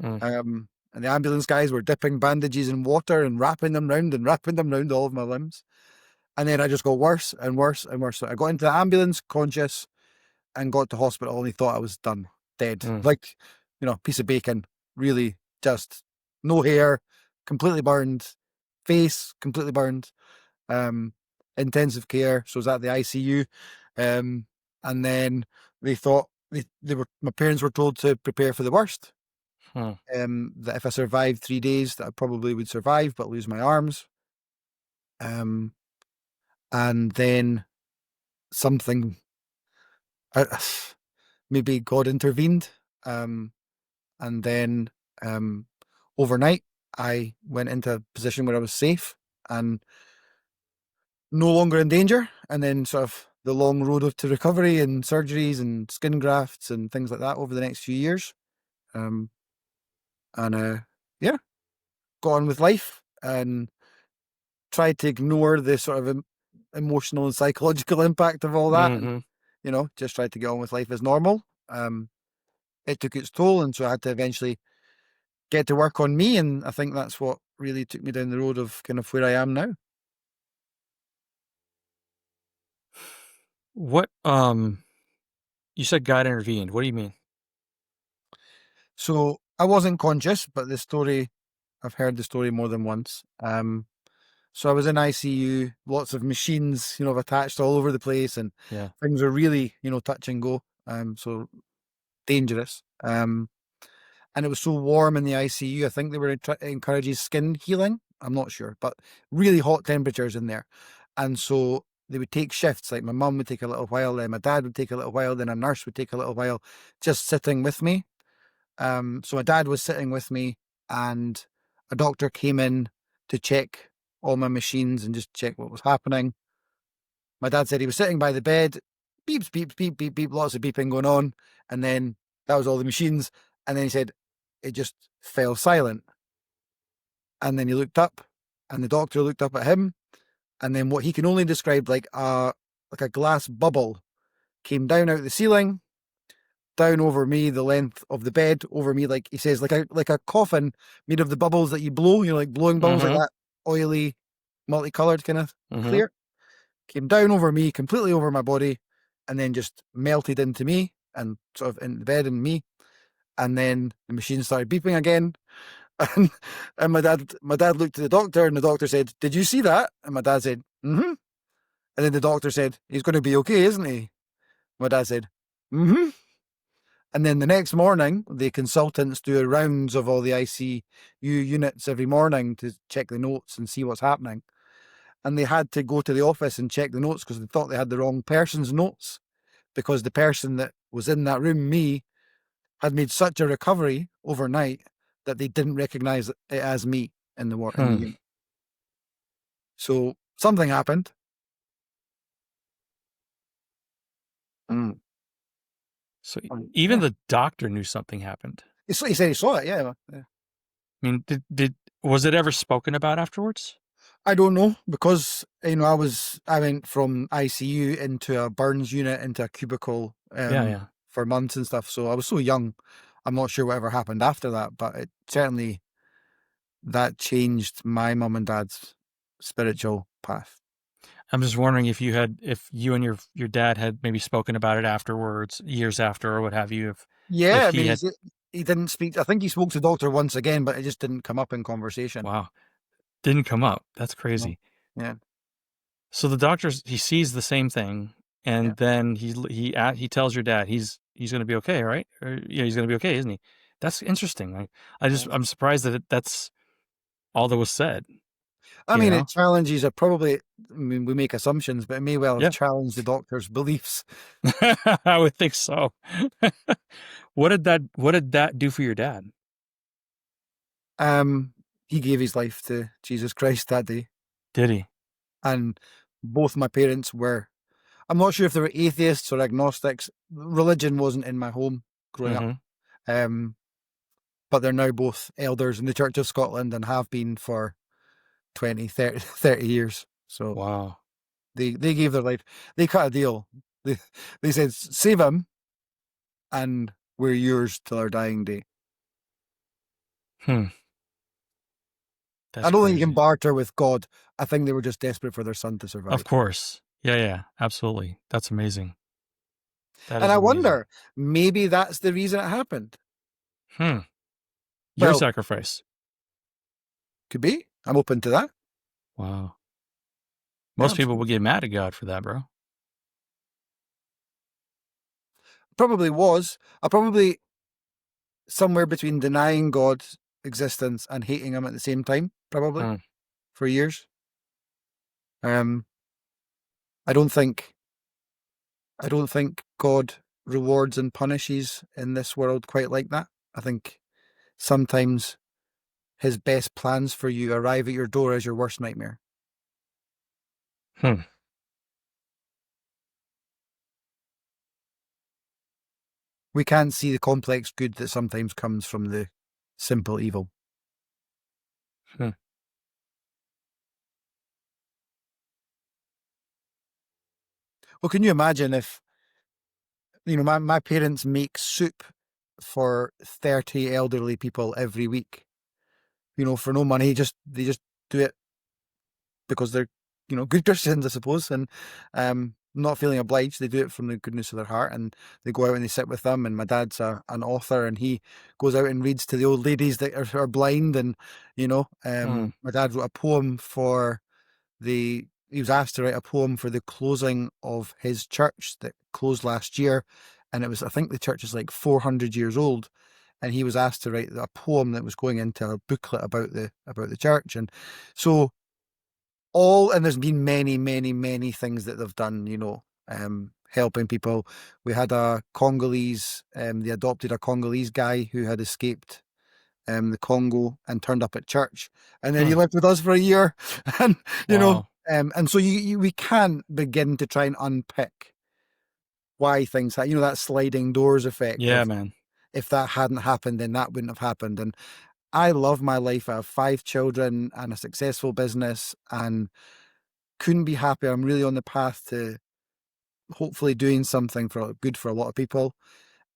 Mm, And the ambulance guys were dipping bandages in water and wrapping them round all of my limbs. And then I just got worse and worse and worse. So I got into the ambulance conscious and got to hospital, and he thought I was done, dead. mm. Like, piece of bacon, really just no hair, completely burned, face completely burned, intensive care. So I was at the ICU. And then they thought my parents were told to prepare for the worst. Hmm. That if I survived 3 days, that I probably would survive, but lose my arms. And then something, maybe God intervened. And then overnight, I went into a position where I was safe and no longer in danger. And then sort of the long road to recovery and surgeries and skin grafts and things like that over the next few years. Um, and yeah, got on with life and tried to ignore the sort of emotional and psychological impact of all that. And, Mm-hmm. just tried to get on with life as normal. It took its toll. And so I had to eventually get to work on me. And I think that's what really took me down the road of kind of where I am now. What you said God intervened. What do you mean? So I wasn't conscious, but I've heard the story more than once. So I was in ICU, lots of machines, attached all over the place, and Yeah. things were really, touch and go. So dangerous. And it was so warm in the ICU. I think they were encouraging skin healing. I'm not sure, but really hot temperatures in there. And so they would take shifts. Like my mum would take a little while, then my dad would take a little while, then a nurse would take a little while, just sitting with me. So my dad was sitting with me, and a doctor came in to check all my machines and just check what was happening. My dad said he was sitting by the bed, beeps, beeps, beep, beep, beep, lots of beeping going on. And then that was all the machines. And then he said it just fell silent. And then he looked up, and the doctor looked up at him. And then what he can only describe like a glass bubble came down out of the ceiling, down over me, the length of the bed, over me, like he says, like a coffin made of the bubbles that you blow, like blowing bubbles like Mm-hmm. that, oily, multicolored kind of Mm-hmm. clear. Came down over me, completely over my body, and then just melted into me and sort of into the bed and me. And then the machine started beeping again. And my dad looked at the doctor, and the doctor said, "Did you see that?" And my dad said, "Mm-hmm." And then the doctor said, "He's going to be okay, isn't he?" My dad said, "Mm-hmm." And then the next morning, the consultants do rounds of all the ICU units every morning to check the notes and see what's happening. And they had to go to the office and check the notes because they thought they had the wrong person's notes, because the person that was in that room, me, had made such a recovery overnight that they didn't recognize it as me in the Hmm. unit. So something happened. Mm. So even Yeah. the doctor knew something happened. He said he saw it. Yeah. I mean, did was it ever spoken about afterwards? I don't know, because I went from ICU into a burns unit into a cubicle Yeah. for months and stuff. So I was so young. I'm not sure whatever happened after that, but it certainly that changed my mum and dad's spiritual path. I'm just wondering if you and your dad had maybe spoken about it afterwards, years after, or what have you. If Yeah, I he mean, had, he didn't speak. I think he spoke to the doctor once again, but it just didn't come up in conversation. wow, didn't come up. That's No. crazy. Yeah, So the he sees the same thing, yeah, and then he tells your dad he's going to be okay, right? Or, yeah, he's going to be okay, isn't he? That's interesting. yeah. I'm surprised that that's all that was said. I You mean, know? it challenges. I mean, we make assumptions, but it may well have Yeah, challenged the doctor's beliefs. I would think so. What did that do for your dad? Um, he gave his life to Jesus Christ that day, Did he? and both my parents were. I'm not sure if they were atheists or agnostics. Religion wasn't in my home growing up. Mm-hmm. Um, but they're now both elders in the Church of Scotland and have been for 20, 30 years. So Wow. they gave their life. They cut a deal. They, they said, save him and we're yours till our dying day. Hmm. I That's don't think you can crazy. barter with God. I think they were just desperate for their son to Of survive. course. Yeah. Absolutely. That's amazing. That And is I amazing. wonder, maybe that's the reason it happened. Hmm. Your Well, sacrifice. Could be. I'm open to that. Wow. Yeah, Most people would get mad at God for that, bro. probably was. I probably somewhere between denying God's existence and hating him at the same time, probably Hmm. for years. I don't think God rewards and punishes in this world quite like that. I think sometimes his best plans for you arrive at your door as your worst nightmare. Hmm. We can't see the complex good that sometimes comes from the simple evil. Hmm. Well, can you imagine if, my parents make soup for 30 elderly people every week, for no money, they just do it because they're, good Christians, I suppose, and not feeling obliged. They do it from the goodness of their heart, and they go out and they sit with them. And my dad's an author, and he goes out and reads to the old ladies that are blind. And Hmm. my dad wrote a poem for he was asked to write a poem for the closing of his church that closed last year, and it was, I think the church is like 400 years old, and he was asked to write a poem that was going into a booklet about the church. And so and there's been many, many, many things that they've done, helping people. We had a Congolese, they adopted a Congolese guy who had escaped the Congo and turned up at church, and then he Hmm. lived with us for a year. And Wow. and so we can't begin to try and unpick why things that sliding doors effect Yeah, of, man. if that hadn't happened, then that wouldn't have happened. And I love my life. I have 5 children and a successful business, and couldn't be happier. I'm really on the path to hopefully doing something for good for a lot of people.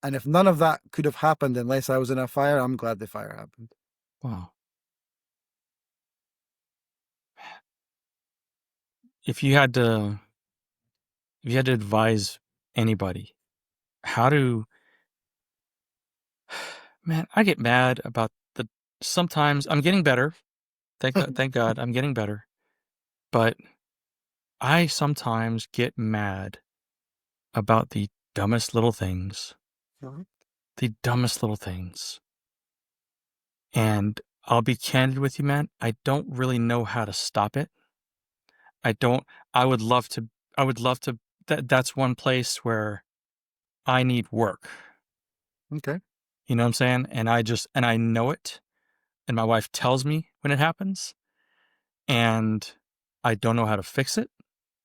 And if none of that could have happened unless I was in a fire, I'm glad the fire happened. Wow. If you had to, advise anybody how to, man, I get mad about sometimes I'm getting better. Thank God, I'm getting better. But I sometimes get mad about the dumbest little things. Mhm. The dumbest little things. And I'll be candid with you, man. I don't really know how to stop it. I don't, I would love to, that's one place where I need work. Okay. You know what I'm saying? And I know it. And my wife tells me when it happens. And I don't know how to fix it.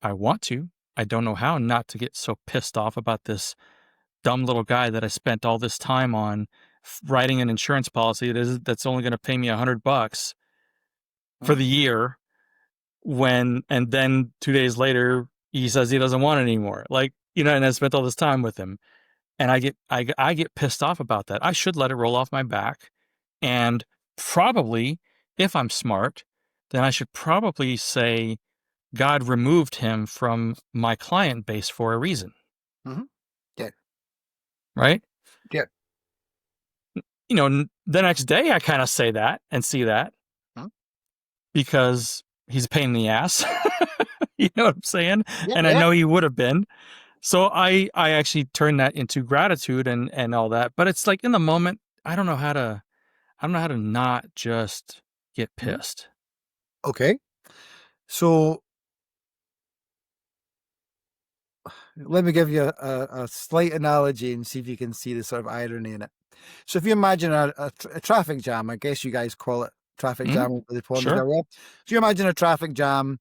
I want to. I don't know how not to get so pissed off about this dumb little guy that I spent all this time on writing an insurance policy that's only going to pay me $100 for Mhm. the year and then 2 days later he says he doesn't want it anymore. Like, and I spent all this time with him, and I get pissed off about that. I should let it roll off my back, and probably, if I'm smart, then I should probably say God removed him from my client base for a reason, Mhm. Yeah. right? Yeah. The next day I kind of say that and see that Mhm. because he's a pain in the ass. You know what I'm saying? Yeah. And I Yeah. know he would have been. So I actually turn that into gratitude and all that. But it's like in the moment, I don't know how to not just get Mhm. pissed. Okay. So let me give you a slight analogy and see if you can see the sort of irony in it. So if you imagine a traffic jam, I guess you guys call it traffic Mm-hmm. jam over the pond as Sure. well. So you imagine a traffic jam,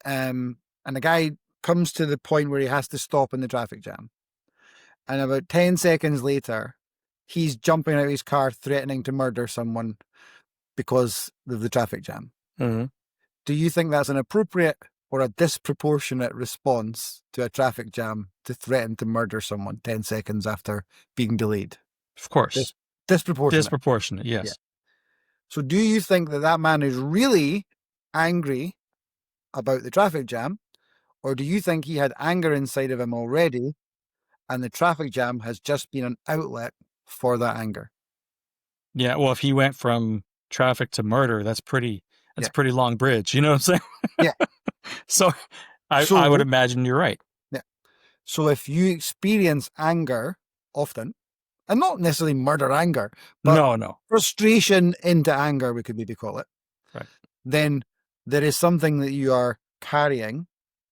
and the guy comes to the point where he has to stop in the traffic jam. And about 10 seconds later, he's jumping out of his car threatening to murder someone because of the traffic jam. Mm-hmm. Do you think that's an appropriate or a disproportionate response to a traffic jam to threaten to murder someone 10 seconds after being delayed? Of course. Disproportionate. Disproportionate. Yeah. Yes. So do you think that man is really angry about the traffic jam, or do you think he had anger inside of him already and the traffic jam has just been an outlet for that anger? Yeah. Well, if he went from traffic to murder, that's pretty That's Yeah. a pretty long bridge. You know what I'm saying? Yeah. So I would So, imagine you're right. yeah. So if you experience anger often, and not necessarily murder anger, but No. frustration into anger, we could maybe call it, Right. then there is something that you are carrying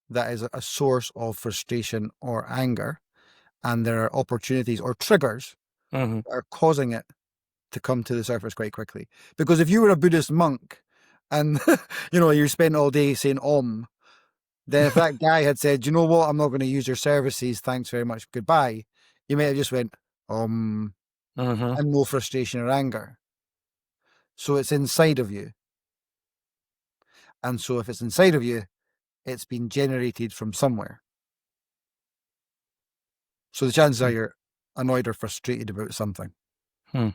that is a source of frustration or anger, and there are opportunities or triggers Mm-hmm. that are causing it to come to the surface quite quickly. Because if you were a Buddhist monk and you spent all day saying Om, then if that guy had said, you know what, I'm not going to use your services, thanks very much, goodbye, you may have just went Om, Mm-hmm. and no frustration or anger. So it's inside of you. And so if it's inside of you, it's been generated from somewhere. So the chances are you're annoyed or frustrated about something. Hmm.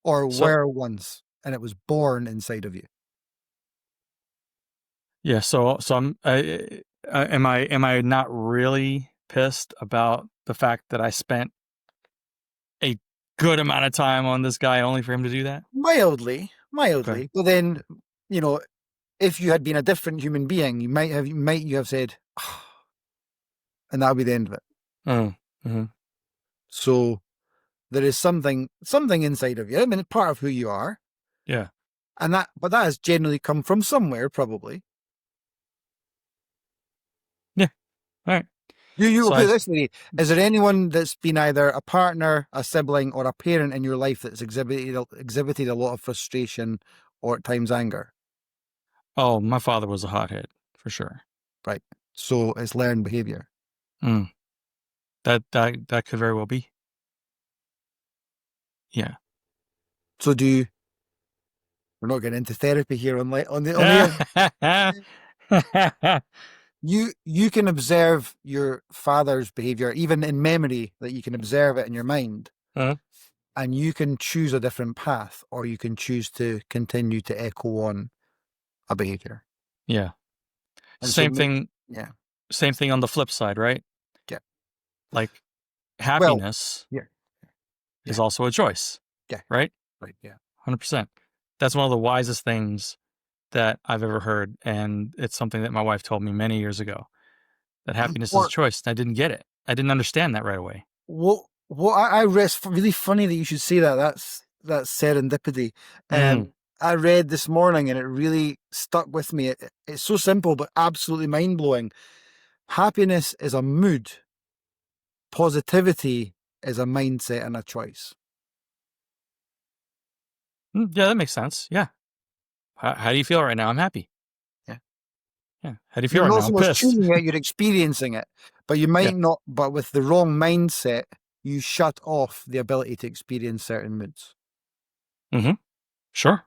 Or So were once, and it was born inside of you. yeah. So am I not really pissed about the fact that I spent a good amount of time on this guy only for him to do that? Mildly. Okay. But then, if you had been a different human being, you might have said, "Ah," and that would be the end of it. Mm-hmm. So there is something inside of you. I mean, it's part of who you are. Yeah. But that has generally come from somewhere, probably. Yeah. All right. You will So put it this way: is there anyone that's been either a partner, a sibling, or a parent in your life that's exhibited a lot of frustration or at times anger? oh, my father was a hothead for sure. Right. So it's learned behavior. Mm. That could very well be. Yeah. So we're not getting into therapy here on the air. You can observe your father's behavior, even in memory, that you can observe it in your mind, uh, and you can choose a different path, or you can choose to continue to echo on a behavior. yeah. And so, Same thing. yeah, Same thing on the flip side, right? yeah. Like Well, happiness yeah, is yeah, also a choice, yeah, right? right, yeah. 100%. That's one of the wisest things that I've ever heard. And it's something that my wife told me many years ago, that happiness is a Or choice. And I didn't get it. I didn't understand that right away. what I read. It's really funny that you should say that. That's serendipity. Mm. I read this morning, and it really stuck with me. It's so simple, but absolutely mind blowing. Happiness is a mood. Positivity is a mindset and a choice. Yeah, that makes sense. Yeah. How do you feel right now? I'm happy. Yeah. Yeah. How do you feel You're right not now? I'm so much pissed. choosing it, you're experiencing it. But you Yeah. might not, but with the wrong mindset, you shut off the ability to experience certain moods. Mm-hmm. Sure.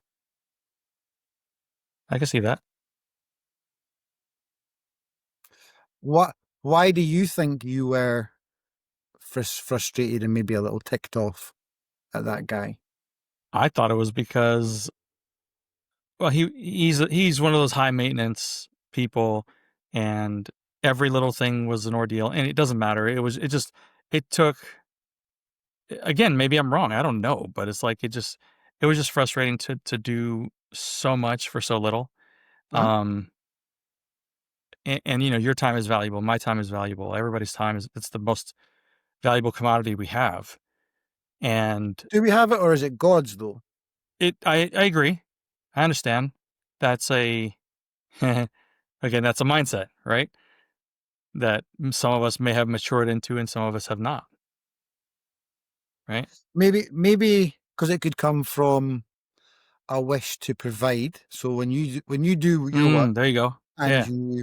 I can see that. Why do you think you were frustrated and maybe a little ticked off at that guy? I thought it was because, well, he's one of those high maintenance people, and every little thing was an ordeal, and it doesn't matter. It took, again, maybe I'm wrong. I don't know, but it's like it was just frustrating to do so much for so little. Uh-huh. Um, and your time is valuable. My time is valuable. Everybody's time it's the most valuable commodity we have. And Do we have it, or is it God's though? I agree. I understand. That's a, again, that's a mindset, right? That some of us may have matured into and some of us have not, right? Maybe because it could come from a wish to provide. So when you do your work, There you go. and Yeah.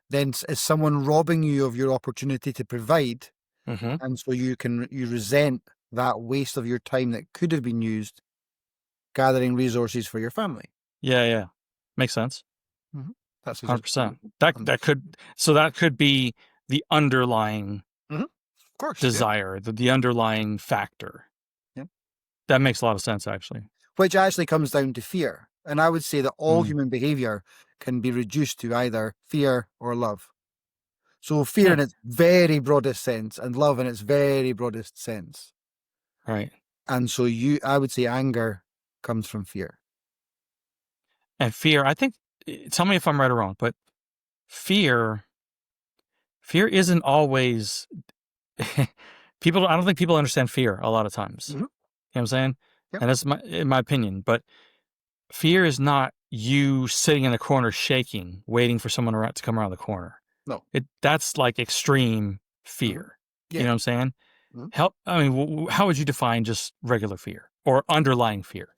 then is someone robbing you of your opportunity to provide, Mm-hmm. and so you resent that waste of your time that could have been used gathering resources for your family. Yeah. Makes sense. Mm-hmm. That's as 100%. That could be the underlying mm-hmm. Of course, yeah. desire, the underlying factor. Yeah. That makes a lot of sense, actually. Which actually comes down to fear. And I would say that all Mm. human behavior can be reduced to either fear or love. So fear Yeah. in its very broadest sense and love in its very broadest sense. Right. And so I would say anger comes from fear. And fear, I think, tell me if I'm right or wrong, but fear isn't always people. I don't think people understand fear a lot of times. Mhm. You know what I'm saying? Yep. And that's in my opinion. But fear is not you sitting in a corner shaking, waiting for someone to come around the corner. No. That's like extreme Mhm. fear. You know Yeah. what I'm saying? Mhm. I mean, how would you define just regular fear or underlying fear?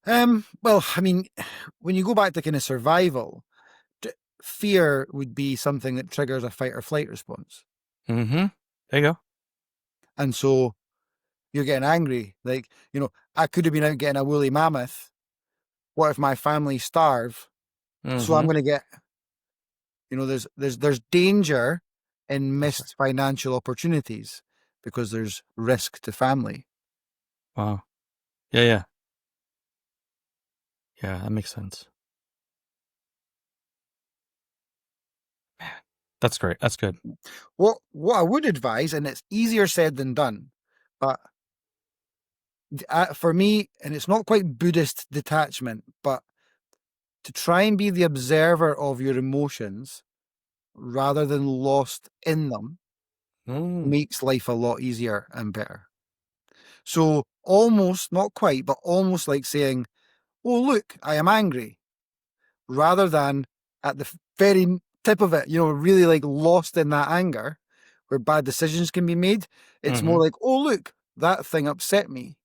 Well, I mean, when you go back to kind of survival, t- fear would be something that triggers a fight or flight response. Mm-hmm. There you go. And so you're getting angry. Like, I could have been out getting a woolly mammoth. What if my family starve? So I'm Mm-hmm. going to get, there's danger in That's right. missed financial opportunities because there's risk to family. Wow. Yeah, yeah. Yeah, that makes sense. That's great. That's good. What I would advise, and it's easier said than done, but for me, and it's not quite Buddhist detachment, but to try and be the observer of your emotions rather than lost in them Mm. makes life a lot easier and better. So almost, not quite, but almost like saying, "Oh, look, I am angry," rather than at the very tip of it, really like lost in that anger where bad decisions can be made. It's Mm-hmm. more like, "Oh, look, that thing upset me."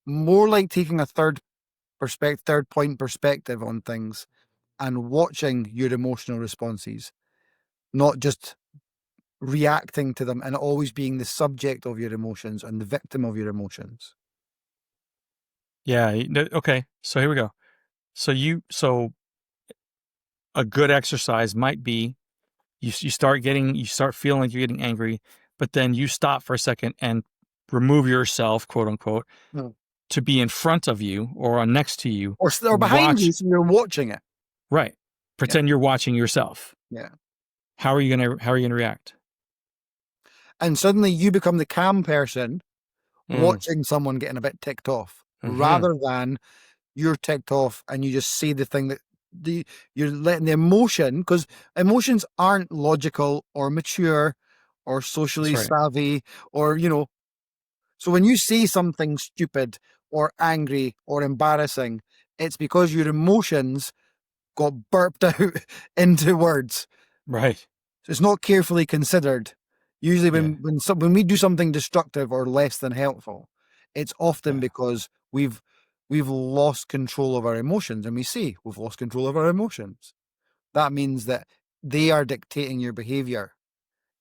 More like taking a third point perspective on things and watching your emotional responses, not just reacting to them and always being the subject of your emotions and the victim of your emotions. Yeah. Okay. So here we go. So a good exercise might be you start feeling like you're getting angry, but then you stop for a second and remove yourself, quote unquote, Mm. to be in front of you or next to you. Or behind Watch, you, so you're watching it. right. Yeah, Pretend you're watching yourself. yeah. How are you gonna react? And suddenly you become the calm person Mm. watching someone getting a bit ticked off, Hmm. rather than you're ticked off and you just say the thing that you're letting the emotion, because emotions aren't logical or mature or That's socially right. savvy or so when you say something stupid or angry or embarrassing, it's because your emotions got burped out into words. Right. So it's not carefully considered. Usually, Yeah. when we do something destructive or less than helpful, it's often Yeah. because we've lost control of our emotions, and we say we've lost control of our emotions. That means that they are dictating your behavior.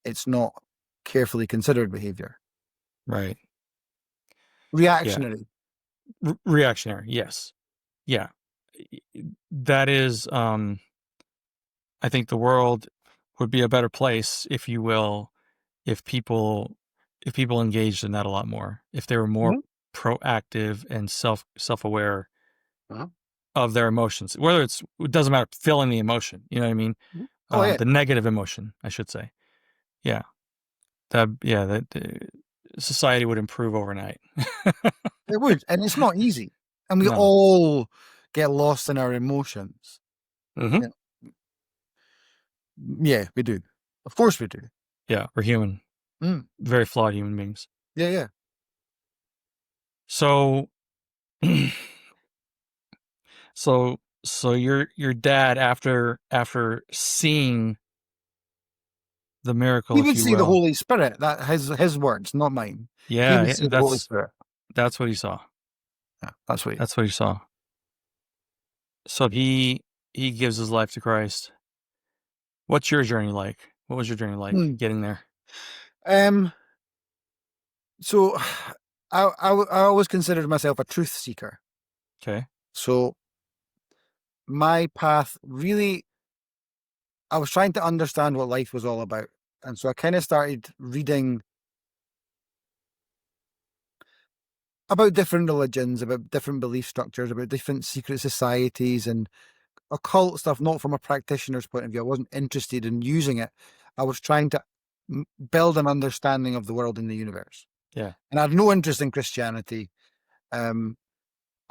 It's not carefully considered behavior. Right. Yeah. Reactionary. Reactionary. Yes. Yeah. That is. I think the world would be a better place, if you will, if people engaged in that a lot more, if they were more Mhm. proactive and self-aware Uh-huh. of their emotions, whether it doesn't matter feeling the emotion, you know what I mean? Mhm. Oh yeah, The negative emotion, I should say. Yeah. That society would improve overnight. it would, and it's not easy, and we No. all get lost in our emotions. Hmm. Yeah, yeah, we do. Of course, we do. Yeah. We're human, Mm. very flawed human beings. Yeah, yeah. So, so your dad, after seeing the miracle, He if would you see the will. Holy Spirit. That his words, not mine. He Yeah, would yeah, see the Holy Spirit. that's what he saw. Yeah, that's what. That's what he saw. So he gives his life to Christ. What's your journey like? What was your journey like Hmm. getting there? Um. So, I always considered myself a truth seeker. Okay. So my path really, I was trying to understand what life was all about, and so I kind of started reading about different religions, about different belief structures, about different secret societies and occult stuff, not from a practitioner's point of view. I wasn't interested in using it. I was trying to build an understanding of the world and the universe. Yeah. And I had no interest in Christianity. I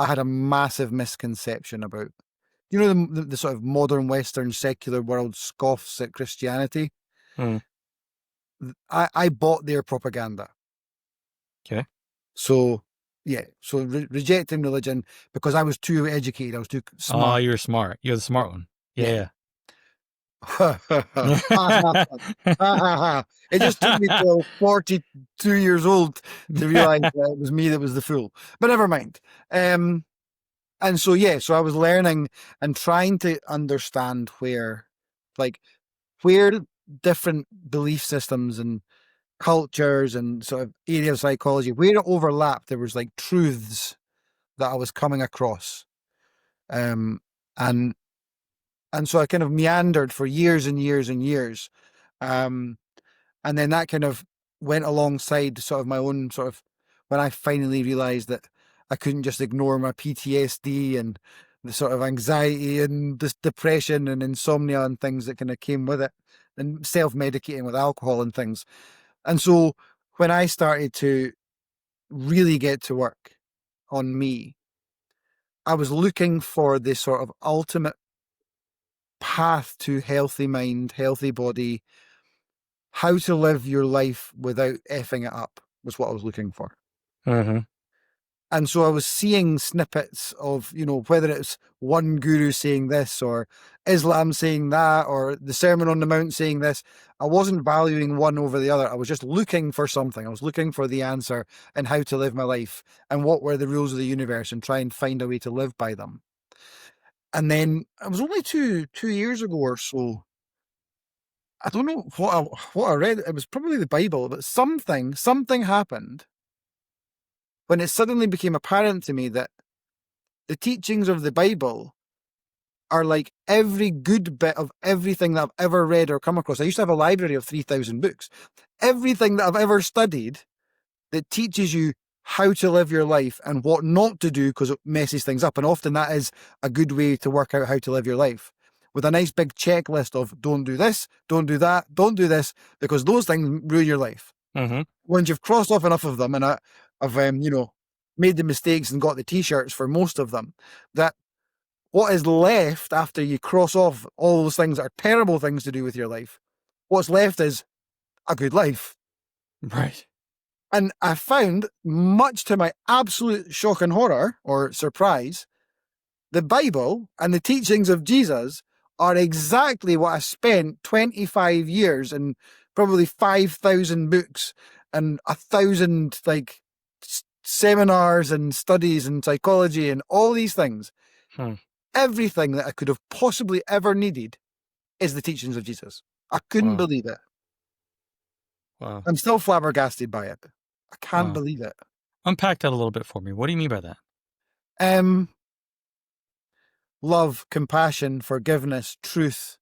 had a massive misconception about you know, the sort of modern Western secular world scoffs at Christianity. Mm. I bought their propaganda. Okay. So, yeah. So rejecting religion because I was too educated. I was too Oh, smart. you're smart. You're the smart one. Yeah. It just took me till 42 years old to realize that it was me that was the fool. But never mind. And so, yeah, so I was learning and trying to understand like, where different belief systems and cultures and sort of area of psychology, where it overlapped, there was like truths that I was coming across. Um, and and so I kind of meandered for years and years and years. Um, and then that kind of went alongside sort of my own sort of, when I finally realized that I couldn't just ignore my PTSD and the sort of anxiety and this depression and insomnia and things that kind of came with it, and self-medicating with alcohol and things. And so when I started to really get to work on me, I was looking for this sort of ultimate path to healthy mind, healthy body, how to live your life without effing it up was what I was looking for. Mm-hmm. And so I was seeing snippets of, you know, whether it's one guru saying this or Islam saying that or the Sermon on the Mount saying this. I wasn't valuing one over the other. I was just looking for something. I was looking for the answer and how to live my life and what were the rules of the universe and try and find a way to live by them. And then it was only two years ago or so. I don't know what I read. It was probably the Bible, but something happened when it suddenly became apparent to me that the teachings of the Bible are like every good bit of everything that I've ever read or come across. I used to have a library of 3,000 books. Everything that I've ever studied that teaches you how to live your life and what not to do because it messes things up. And often that is a good way to work out how to live your life, with a nice big checklist of don't do this, don't do that, don't do this, because those things ruin your life. Mm-hmm. Once you've crossed off enough of them, and I've you know, made the mistakes and got the t-shirts for most of them, that what is left after you cross off all those things that are terrible things to do with your life, what's left is a good life. Right. And I found, much to my absolute shock and horror or surprise, the Bible and the teachings of Jesus are exactly what I spent 25 years and probably 5,000 books and 1,000 like seminars and studies and psychology and all these things. Hmm. Everything that I could have possibly ever needed is the teachings of Jesus. I couldn't Wow. believe it. Wow. I'm still flabbergasted by it. I can't Wow. believe it. Unpack that a little bit for me. What do you mean by that? Love, compassion, forgiveness, truth.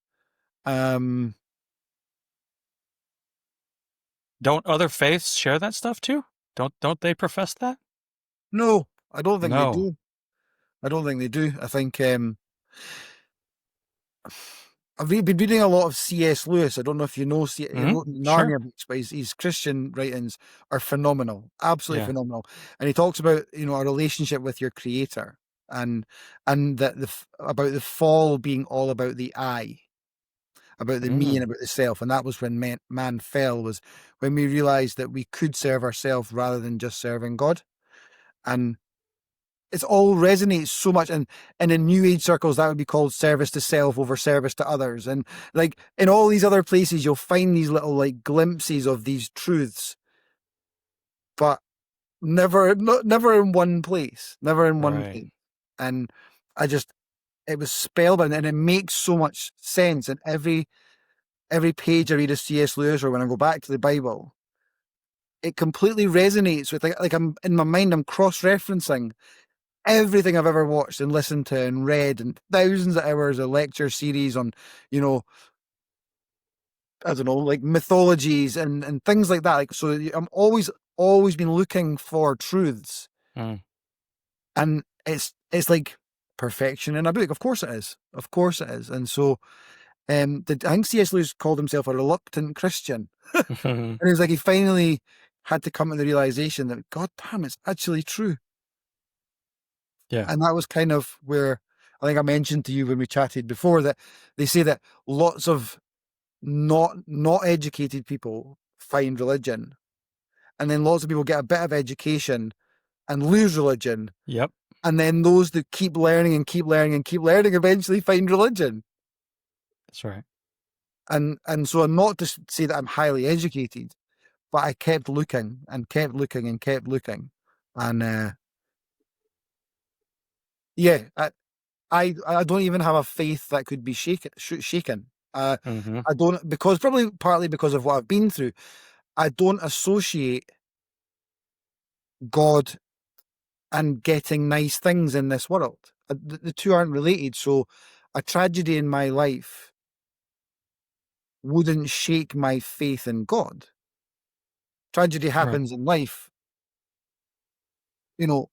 Don't other faiths share that stuff too? Don't they profess that? No, I don't think they No. do. I don't think they do. I think been reading a lot of C.S. Lewis. I don't know if you know, he wrote Sure. Narnia books, but his Christian writings are phenomenal, absolutely Yeah. phenomenal. And he talks about, you know, a relationship with your creator, and that about the fall being all about the I, about the me and about the self. And that was when man fell, was when we realized that we could serve ourselves rather than just serving God. And it's all resonates so much. And in new age circles, that would be called service to self over service to others. And like in all these other places, you'll find these little like glimpses of these truths, but never in one place, never in one Right. place. And it was spellbound, and it makes so much sense. And every page I read of C.S. Lewis, or when I go back to the Bible, it completely resonates with like I'm in my mind, I'm cross-referencing everything I've ever watched and listened to and read, and thousands of hours of lecture series on, you know, I don't know, like mythologies and things like that. Like, so I'm always been looking for truths, Mm. and it's like perfection in a book. Of course it is. Of course it is. And so, I think C.S. Lewis called himself a reluctant Christian, and it was like he finally had to come to the realization that, God damn, it's actually true. Yeah. And that was kind of where I think I mentioned to you when we chatted before that they say that lots of not educated people find religion, and then lots of people get a bit of education and lose religion, Yep. and then those that keep learning and keep learning and keep learning eventually find religion. That's right. And so I'm not to say that I'm highly educated, but I kept looking and kept looking and kept looking, and yeah, I don't even have a faith that could be shaken. Mm-hmm. I don't, because probably partly because of what I've been through. I don't associate God and getting nice things in this world. The two aren't related. So a tragedy in my life wouldn't shake my faith in God. Tragedy Right. happens in life, you know.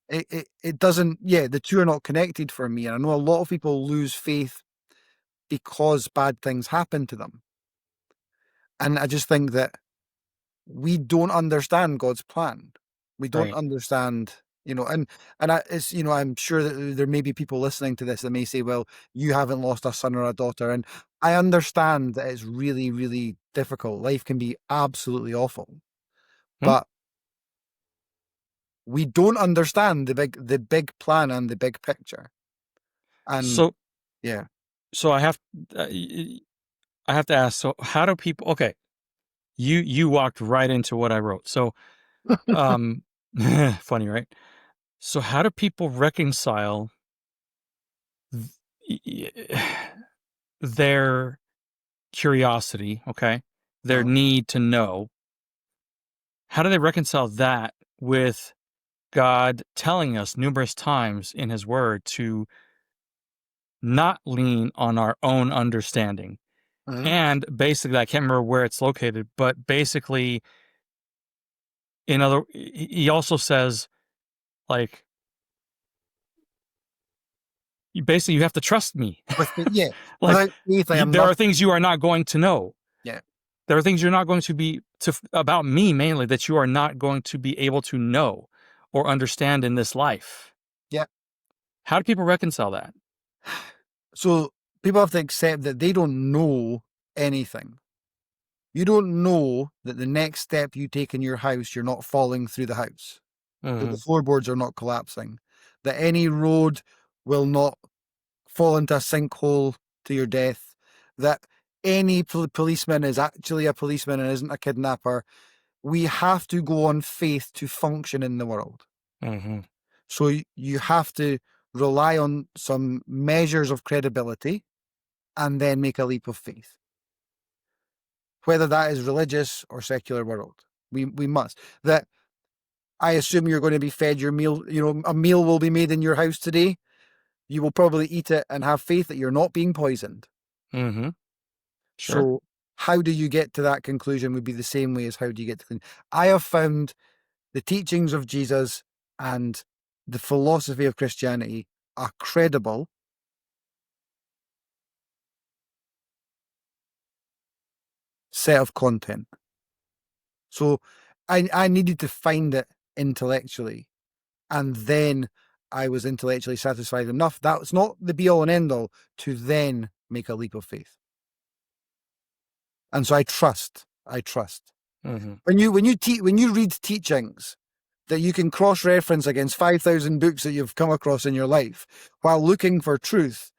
It doesn't. Yeah, the two are not connected for me. And I know a lot of people lose faith because bad things happen to them. And I just think that we don't understand God's plan. We don't Right. understand, it's, I'm sure that there may be people listening to this that may say, well, you haven't lost a son or a daughter. And I understand that it's really, really difficult. Life can be absolutely awful, Hmm? but we don't understand the big plan and the big picture. And So, yeah, so I have to ask. So, how do people? Okay, you walked right into what I wrote. So, um, funny, right? So, how do people reconcile their curiosity? Okay, their uh, need to know. How do they reconcile that with God telling us numerous times in His Word to not lean on our own understanding? uh, And basically, I can't remember where it's located, but basically, he also says, like, you have to trust me. yeah, Like, without faith, I am there are nothing. things you are not going to know. Yeah, There are things you're not going to be about me mainly that you are not going to be able to know or understand in this life. yeah. How do people reconcile that? So people have to accept that they don't know anything. You don't know that the next step you take in your house, you're not falling through the house, that the Mm-hmm. floorboards are not collapsing, that any road will not fall into a sinkhole to your death, that any policeman is actually a policeman and isn't a kidnapper. We have to go on faith to function in the world. Mm-hmm. So you have to rely on some measures of credibility and then make a leap of faith, whether that is religious or secular world. We must. That I assume you're going to be fed your meal, a meal will be made in your house today. You will probably eat it and have faith that you're not being poisoned. Mm-hmm. Sure. So how do you get to that conclusion would be the same way as how do you get to I have found the teachings of Jesus and the philosophy of Christianity a credible set of content. So I needed to find it intellectually, and then I was intellectually satisfied enough. That's not the be all and end all to then make a leap of faith. And so I trust. Mm-hmm. When you read teachings that you can cross reference against 5,000 books that you've come across in your life while looking for truth,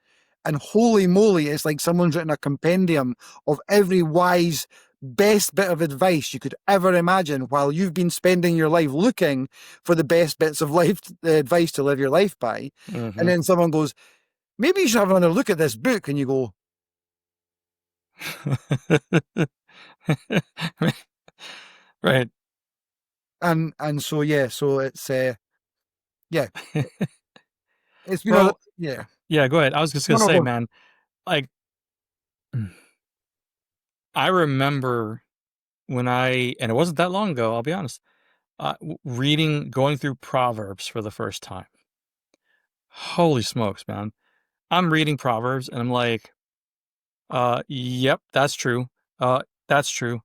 and holy moly, it's like someone's written a compendium of every wise, best bit of advice you could ever imagine while you've been spending your life looking for the best bits of life advice to live your life by. And Mm-hmm. then someone goes, maybe you should have another look at this book. And you go, Right. and so, yeah, so it's, yeah, it's been a, Well, yeah, yeah, go ahead. I was just gonna one of say, those. man, like, I remember and it wasn't that long ago, I'll be honest, going through Proverbs for the first time. Holy smokes, man. I'm reading Proverbs and I'm like, yep, that's true. That's true.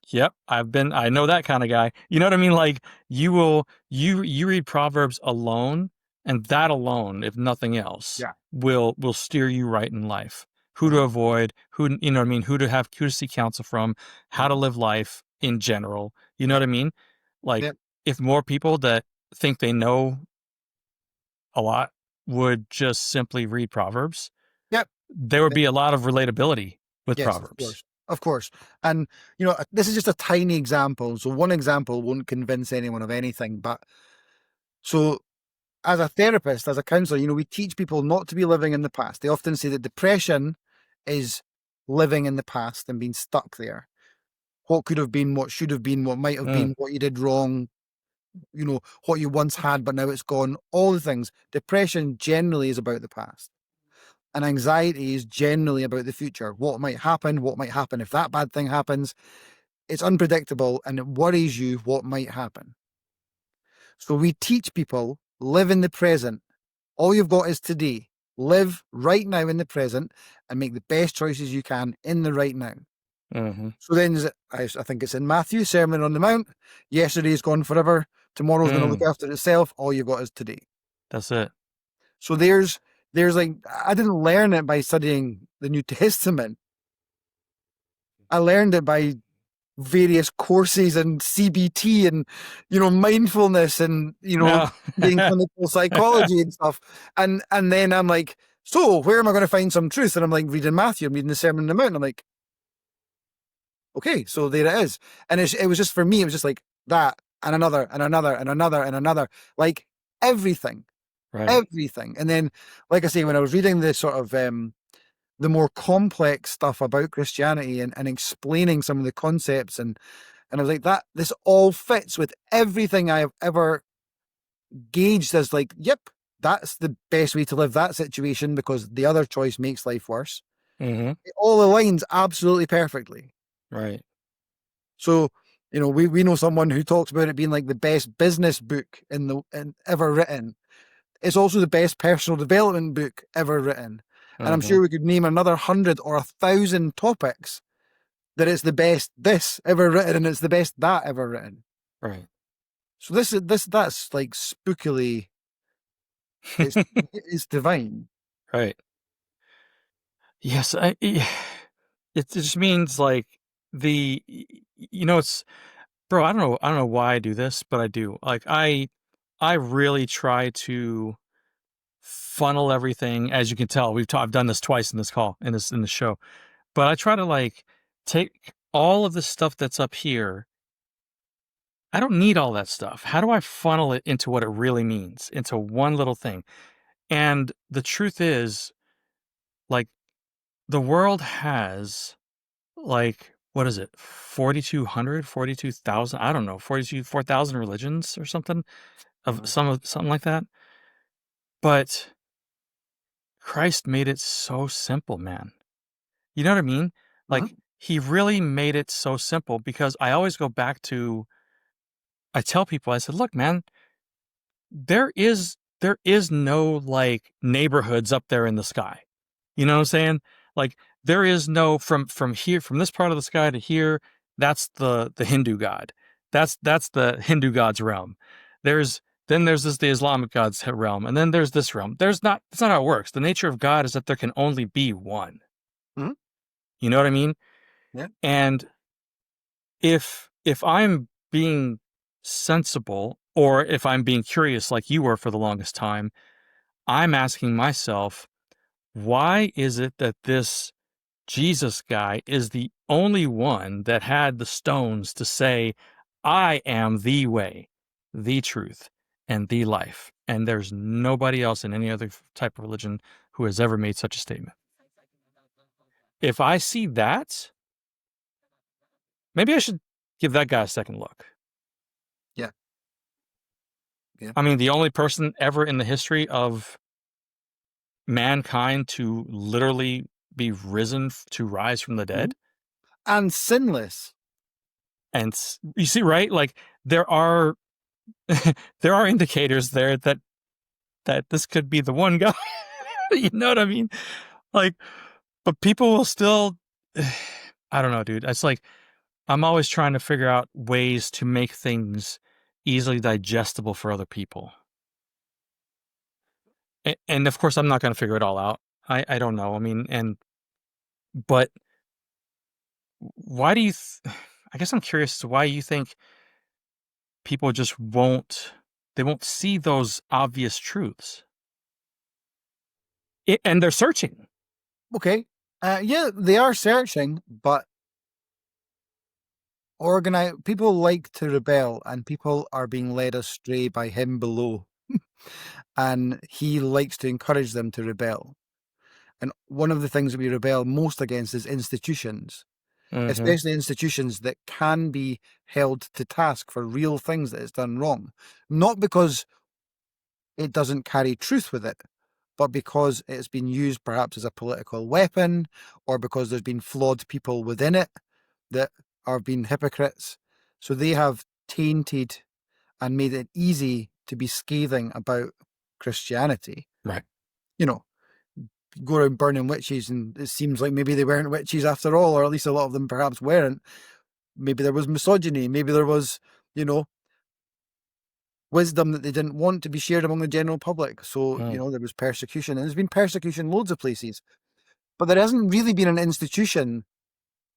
Yep, I know that kind of guy. You know what I mean? Like, you read Proverbs alone And that alone, if nothing else, Yeah. will steer you right in life. Who to avoid, who, you know what I mean, who to seek counsel from, how to live life in general. You know what I mean? Like, Yep. if more people that think they know a lot would just simply read Proverbs, Yep. there would be a lot of relatability with Yes, of Proverbs. course. Of course. And, this is just a tiny example. So one example won't convince anyone of anything. But so as a therapist, as a counselor, we teach people not to be living in the past. They often say that depression is living in the past and being stuck there. What could have been, what should have been, what might have been, what you did wrong, what you once had, but now it's gone, all the things. Depression generally is about the past. And anxiety is generally about the future. What might happen if that bad thing happens. It's unpredictable and it worries you what might happen. So we teach people, live in the present. All you've got is today. Live right now in the present and make the best choices you can in the right now. Mm-hmm. So then, I think it's in Matthew, Sermon on the Mount. Yesterday is gone forever. Tomorrow's going to look after itself. All you've got is today. That's it. So there's like, I didn't learn it by studying the New Testament. I learned it by various courses and CBT and, mindfulness and, No. being clinical psychology and stuff. And then I'm like, so where am I going to find some truth? And I'm like reading Matthew, I'm reading the Sermon on the Mount. And I'm like, okay, so there it is. And it was just, for me, it was just like that and another and another and another and another, like everything. Right. Everything. And then, like I say, when I was reading the sort of the more complex stuff about Christianity and explaining some of the concepts, and I was like, this all fits with everything I have ever gauged as like, yep, that's the best way to live that situation because the other choice makes life worse. Mm-hmm. It all aligns absolutely perfectly. Right. So, we know someone who talks about it being like the best business book in ever written. It's also the best personal development book ever written. And I'm sure we could name another 100 or 1,000 topics that it's the best this ever written and it's the best that ever written. Right. So that's like spookily, it's divine. Right. Yes. It just means like it's, bro, I don't know why I do this, but I do. Like I really try to funnel everything. As you can tell, I've done this twice in this call, in the show, but I try to like take all of the stuff that's up here. I don't need all that stuff. How do I funnel it into what it really means, into one little thing? And the truth is, like, the world has, like, what is it? 4,200, 42,000, I don't know, 4,000 religions or something, something like that. But Christ made it so simple, man. You know what I mean? Like, he really made it so simple, because I always go back to, I tell people, I said, look, man, there is no like neighborhoods up there in the sky. You know what I'm saying? Like, there is no, from here, from this part of the sky to here, that's the Hindu god. That's the Hindu god's realm. There's the Islamic god's realm, and then there's this realm. That's not how it works. The nature of God is that there can only be one. Mm-hmm. You know what I mean? Yeah. And if I'm being sensible, or if I'm being curious like you were for the longest time, I'm asking myself, why is it that this Jesus guy is the only one that had the stones to say, I am the way, the truth, and the life, and there's nobody else in any other type of religion who has ever made such a statement? If I see that, maybe I should give that guy a second look. Yeah. Yeah. I mean, the only person ever in the history of mankind to literally be risen, to rise from the dead. And sinless. And you see, right? Like, there are there are indicators there that this could be the one guy. You know what I mean? Like, but people will still, I don't know, dude. It's like, I'm always trying to figure out ways to make things easily digestible for other people. And of course, I'm not going to figure it all out. I don't know. I mean, but why do you, I guess I'm curious as to why you think people just they won't see those obvious truths. And they're searching. Okay. Yeah, they are searching, but people like to rebel, and people are being led astray by him below. And he likes to encourage them to rebel. And one of the things that we rebel most against is institutions, Mm-hmm. especially institutions that can be held to task for real things that it's done wrong. Not because it doesn't carry truth with it, but because it's been used perhaps as a political weapon, or because there's been flawed people within it that are being hypocrites. So they have tainted and made it easy to be scathing about Christianity. Right. You know, go around burning witches, and it seems like maybe they weren't witches after all, or at least a lot of them perhaps weren't. Maybe there was misogyny, maybe there was, wisdom that they didn't want to be shared among the general public. So, there was persecution, and there's been persecution loads of places. But there hasn't really been an institution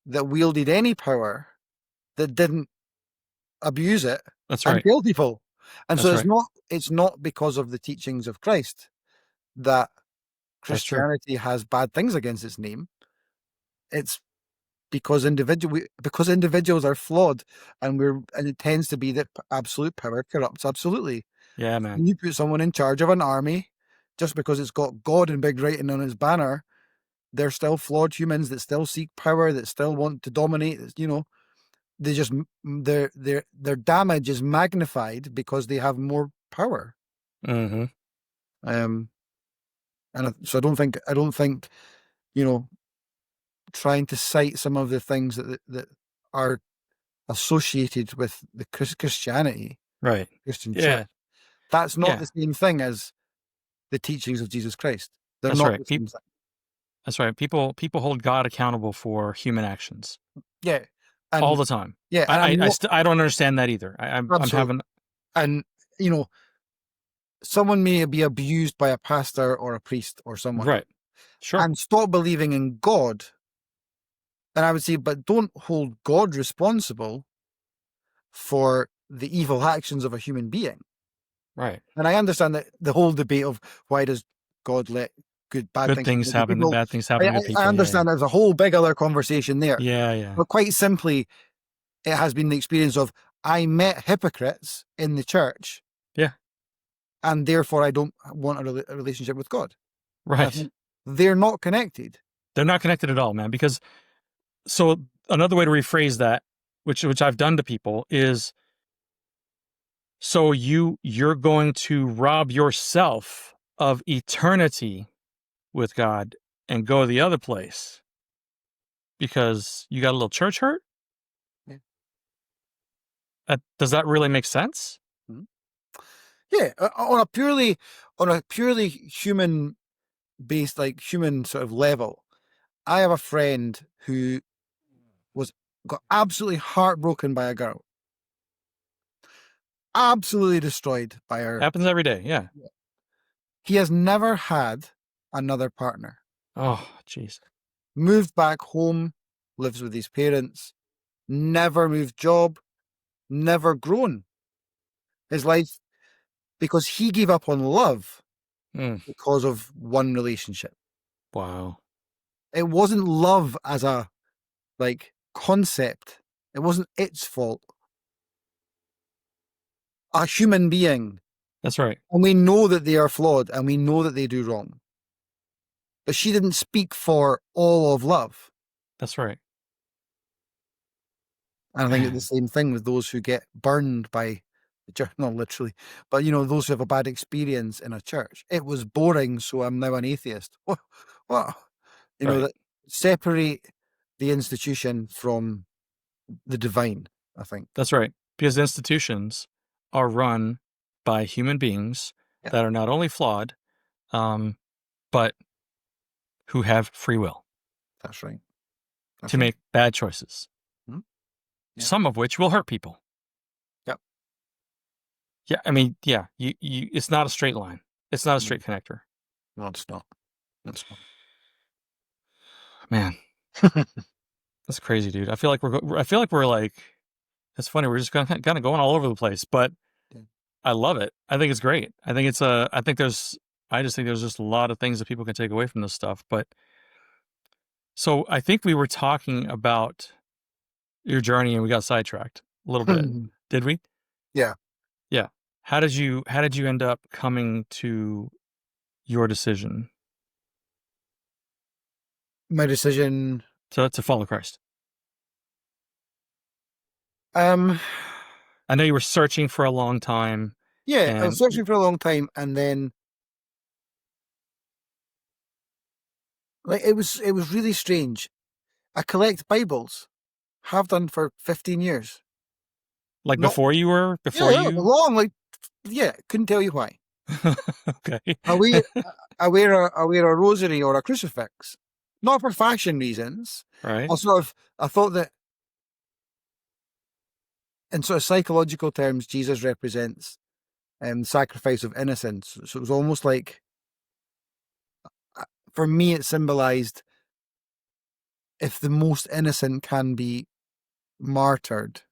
that wielded any power that didn't abuse it That's and right. kill people. And That's so right. it's not because of the teachings of Christ that That's true. Christianity has bad things against its name. It's because individuals are flawed, and it tends to be that absolute power corrupts absolutely. Yeah, man. When you put someone in charge of an army, just because it's got God in big writing on its banner, they're still flawed humans that still seek power, that still want to dominate. They just their damage is magnified because they have more power. Mm-hmm. So I don't think trying to cite some of the things that are associated with the Christianity, Right. Christian church. Yeah. That's not Yeah. the same thing as the teachings of Jesus Christ. They're That's not right. the same thing. That's right. People hold God accountable for human actions Yeah, all and the time. yeah, and I'm not I don't understand that either. I'm absolutely. having And someone may be abused by a pastor or a priest or someone, right. Sure. and stop believing in God. And I would say, but don't hold God responsible for the evil actions of a human being. Right. And I understand that the whole debate of why does God let bad Good things happen things to good happen. people. Bad things happen to good I people. Yeah. understand there's a whole big other conversation there. Yeah. Yeah. But quite simply, it has been the experience of I met hypocrites in the church, Yeah. and therefore I don't want a relationship with God. I Right. think they're not connected. They're not connected at all, man. Because so another way to rephrase that, which I've done to people, is so you're going to rob yourself of eternity with God and go the other place because you got a little church hurt? Yeah. Does that really make sense? Mhm. Yeah, on a purely human based, like human sort of level. I have a friend who was got absolutely heartbroken by a girl, absolutely destroyed by her. Happens every day. Yeah. He has never had another partner. Oh, jeez. Moved back home, lives with his parents, never moved job, never grown his life because he gave up on love Mm, because of one relationship. wow. It wasn't love as a concept. It wasn't its fault. A human being, That's right. and we know that they are flawed and we know that they do wrong. But she didn't speak for all of love. That's right. And I think it's the Man, same thing with those who get burned by the church, not literally, but those who have a bad experience in a church. It was boring, so I'm now an atheist. What? right. That separate the institution from the divine, I think. That's right. Because institutions are run by human beings Yeah, that are not only flawed, but who have free will that's right. That's to right. make bad choices, Mhm. Yeah. some of which will hurt people. Yep. Yeah. I mean, yeah, it's not a straight line. It's not a No. straight connector. No, it's not. It's Man, not. that's crazy, dude. I feel like we're like, it's funny. We're just kind of going all over the place, but Yeah. I love it. I think it's great. I just think there's just a lot of things that people can take away from this stuff. But so I think we were talking about your journey and we got sidetracked a little bit. Did we? Yeah. Yeah. How did you end up coming to your decision My decision. to follow Christ? Um. I know you were searching for a long time Yeah, I was and searching for a long time, and then like it was really strange. I collect Bibles, have done for 15 years. like Not before yeah, you long. Like yeah, couldn't tell you why. okay. I wear I wear a rosary or a crucifix, not for fashion reasons. Right? I thought that in sort of psychological terms, Jesus represents sacrifice of innocence. So it was almost like for me, it symbolized if the most innocent can be martyred,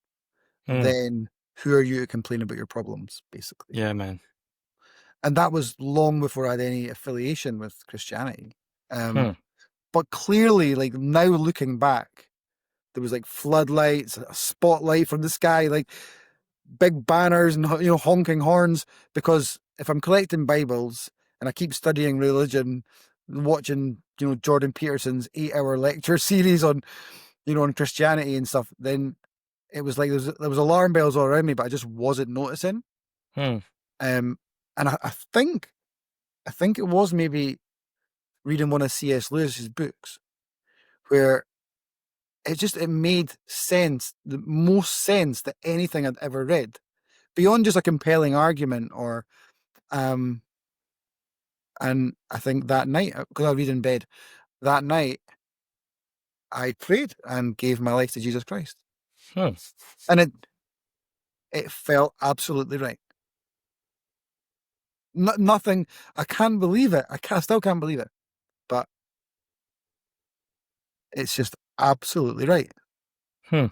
Hmm. then who are you to complain about your problems, basically? Yeah, man. And that was long before I had any affiliation with Christianity. Hmm. But clearly, like now looking back, there was like floodlights, a spotlight from the sky, like big banners and honking horns. Because if I'm collecting Bibles and I keep studying religion, watching Jordan Peterson's 8-hour lecture series on Christianity and stuff, then it was like there was alarm bells all around me, but I just wasn't noticing. Hmm. Um, and I think it was maybe reading one of C.S. Lewis's books where it made sense, the most sense that anything I'd ever read, beyond just a compelling argument or um. And I think that night, because I read in bed, that night I prayed and gave my life to Jesus Christ, Hmm. and it felt absolutely right. Nothing. I can't believe it. I still can't believe it, but it's just absolutely right. Hmm.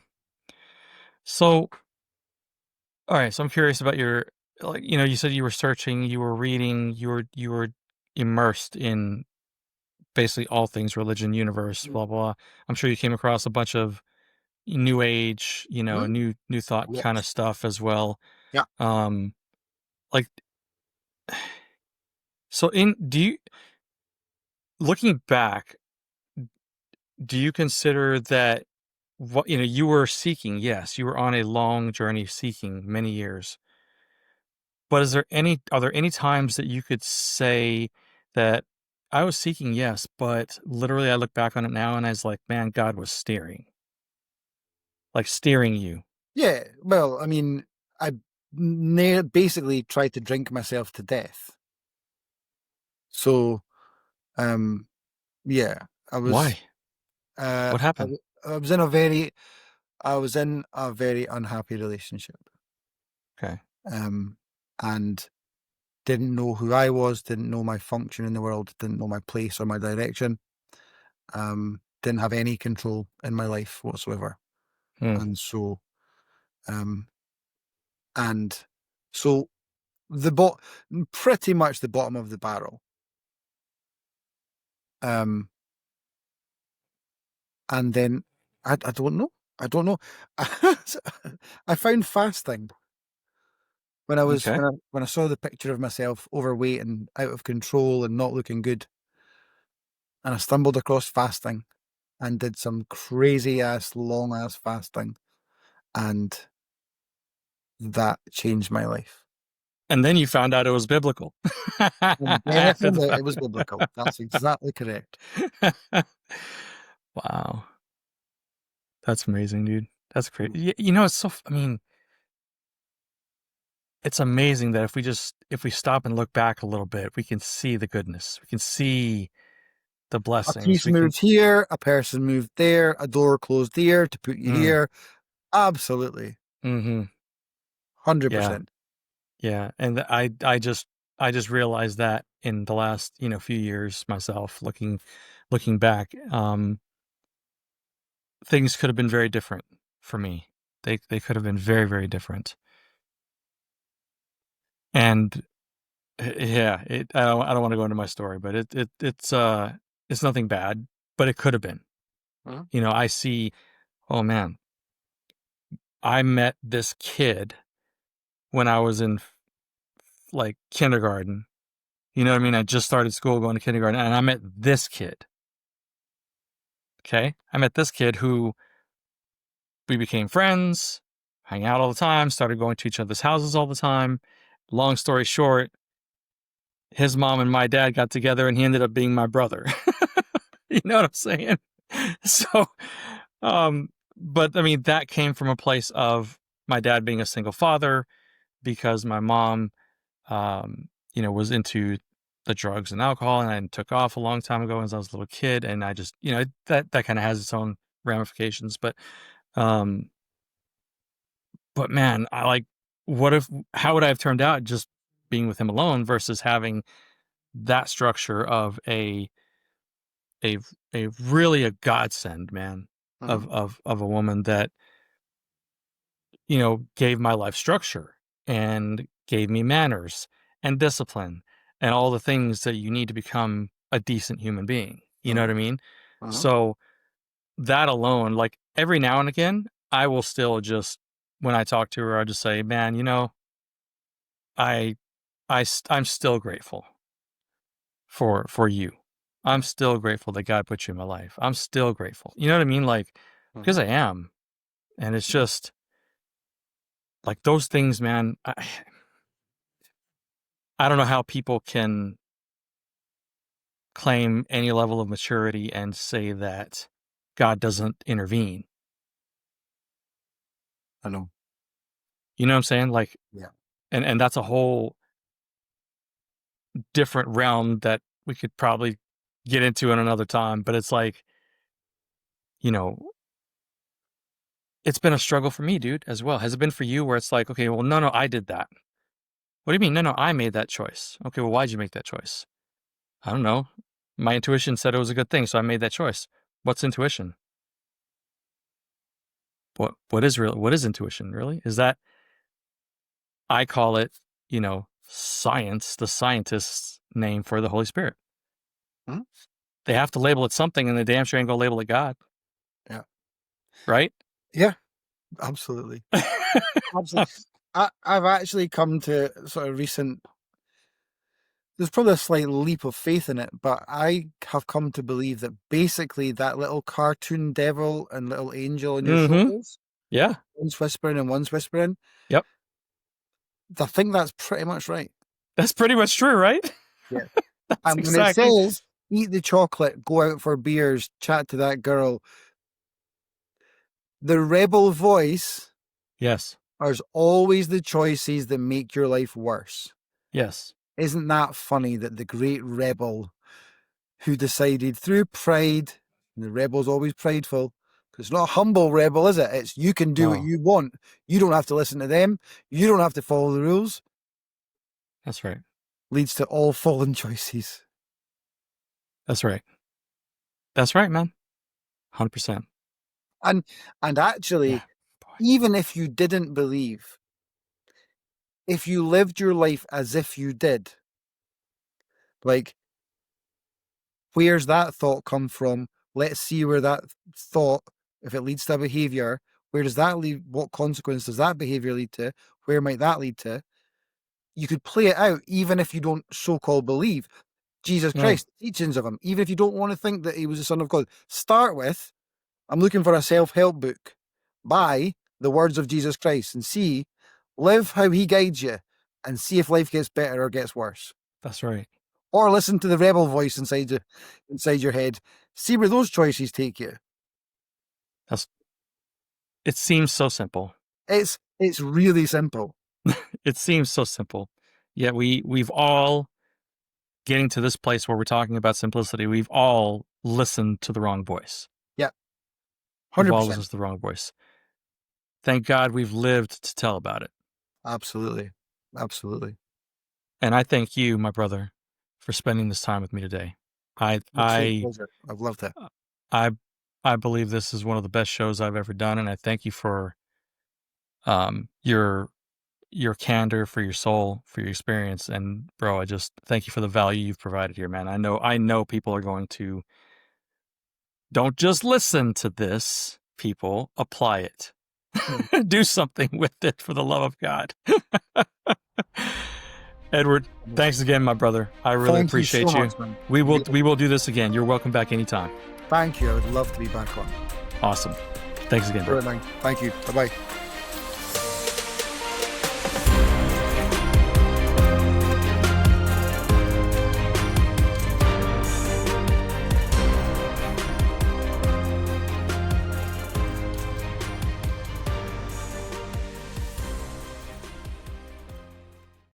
So, all right. So I'm curious about your, like, you said you were searching, you were reading, you were immersed in basically all things religion, universe, blah blah. I'm sure you came across a bunch of new age, Mm, new thought kind of lots. stuff as well. Yeah. Um, like, so in do you looking back, do you consider that what you were seeking? Yes, you were on a long journey seeking many years. But are there any times that you could say that I was seeking, yes, but literally I look back on it now and I was like, man, God was steering you. Yeah. Well, I mean, I basically tried to drink myself to death. So, um, yeah, I was, Why? What happened? I was in a very, I was in a very unhappy relationship. Okay. Um, and didn't know who I was, didn't know my function in the world, didn't know my place or my direction. Didn't have any control in my life whatsoever. Hmm. And so, um, and so the bot, pretty much the bottom of the barrel. Um, and then I don't know. I don't know. I found fasting Okay. when I saw the picture of myself overweight and out of control and not looking good, and I stumbled across fasting and did some crazy ass long ass fasting, and that changed my life. And then you found out it was biblical. And then I found out it was biblical. That's exactly correct. Wow. That's amazing, dude. That's great. Mm. It's I mean, it's amazing that if we stop and look back a little bit, we can see the goodness. We can see the A blessings. piece We can moved here, a person moved there, a door closed here to put you mm, here. Absolutely. hmm Yeah. 100%. Yeah. And I just I just realized that in the last, few years myself, looking back, things could have been very different for me. They could have been very, very different. And yeah, I don't want to go into my story, but it's nothing bad, but it could have been. Mhm. I see, oh man, I met this kid when I was in like kindergarten. You know what I mean? I just started school, going to kindergarten, and I met this kid. Okay? I met this kid who we became friends, hang out all the time, started going to each other's houses all the time. Long story short, his mom and my dad got together and he ended up being my brother. You know what I'm saying? So, but I mean, that came from a place of my dad being a single father because my mom, was into the drugs and alcohol, and I took off a long time ago as I was a little kid. And I just, that kind of has its own ramifications. Um, but man, how would I have turned out just being with him alone versus having that structure of a, a really a godsend, man, Mhm. of a woman that, gave my life structure and gave me manners and discipline and all the things that you need to become a decent human being. You know Mhm. what I mean? Mhm. So that alone, like every now and again, I will still just, when I talk to her, I just say, man, I, I'm still grateful for you. I'm Yeah. still grateful that God put you in my life. I'm still grateful. You know what I mean? Like, because Mhm. I am. And it's Mhm. just like those things, man. I don't know how people can claim any level of maturity and say that God doesn't intervene. I know. You know what I'm saying? Like, Yeah. and that's a whole different realm that we could probably get into in another time. But it's like, you know, it's been a struggle for me, dude, as well. Has it been for you where it's like, okay, well, no, I did that. What do you mean? No, I made that choice. Okay, well, why'd you make that choice? I don't know. My intuition said it was a good thing, so I made that choice. What's intuition? What is intuition, really? Is that I call it, science, the scientist's name for the Holy Spirit. Mhm. They have to label it something, and they damn sure ain't gonna label it God, Yeah. right? Yeah. Absolutely. Absolutely. I've actually come to sort of recent. There's probably a slight leap of faith in it, but I have come to believe that basically that little cartoon devil and little angel on your Mm-hmm. shoulders, Yeah. one's whispering and one's whispering, Yep. I think that's pretty much right. That's pretty much true, right? Yeah. That's And when it exactly. says eat the chocolate, go out for beers, chat to that girl, the rebel voice Yes. is always the choices that make your life worse. Yes. Isn't that funny that the great rebel who decided through pride, and the rebel's always prideful, because it's not a humble rebel, is it? It's you can do what No. you want. You don't have to listen to them. You don't have to follow the rules. That's right. Leads to all fallen choices. That's right. That's right, man. 100%. And Yeah. actually, Boy. even if you didn't believe, if you lived your life as if you did, like, where's that thought come from? Let's see where that thought, if it leads to a behavior, where does that lead? What consequence does that behavior lead to? Where might that lead to? You could play it out even if you don't so-called believe Jesus Right. Christ, teachings of him, even if you don't want to think that he was the Son of God. Start with, I'm looking for a self-help book by the words of Jesus Christ and see, live how he guides you and see if life gets better or gets worse. That's right. Or listen to the rebel voice inside your head. See where those choices take you. That's it seems so simple. It's really simple. It seems so simple. Yet we've all getting to this place where we're talking about simplicity, we've all listened to the wrong voice. Yeah, We've all 100%. listened to the wrong voice. Thank God we've lived to tell about it. Absolutely. Absolutely. And I thank you, my brother, for spending this time with me today. Pleasure. I've loved it. I believe this is one of the best shows I've ever done, and I thank you for your candor, for your soul, for your experience, and bro, I just thank you for the value you've provided here, man. I know people are going to don't just listen to this, people, apply it. Do something with it for the love of God. Edward, thanks again, my brother. I really appreciate you. So much, we will do this again. You're welcome back anytime. Thank you. I would love to be back on. Awesome. Thanks again, bro. Thank you. Bye-bye.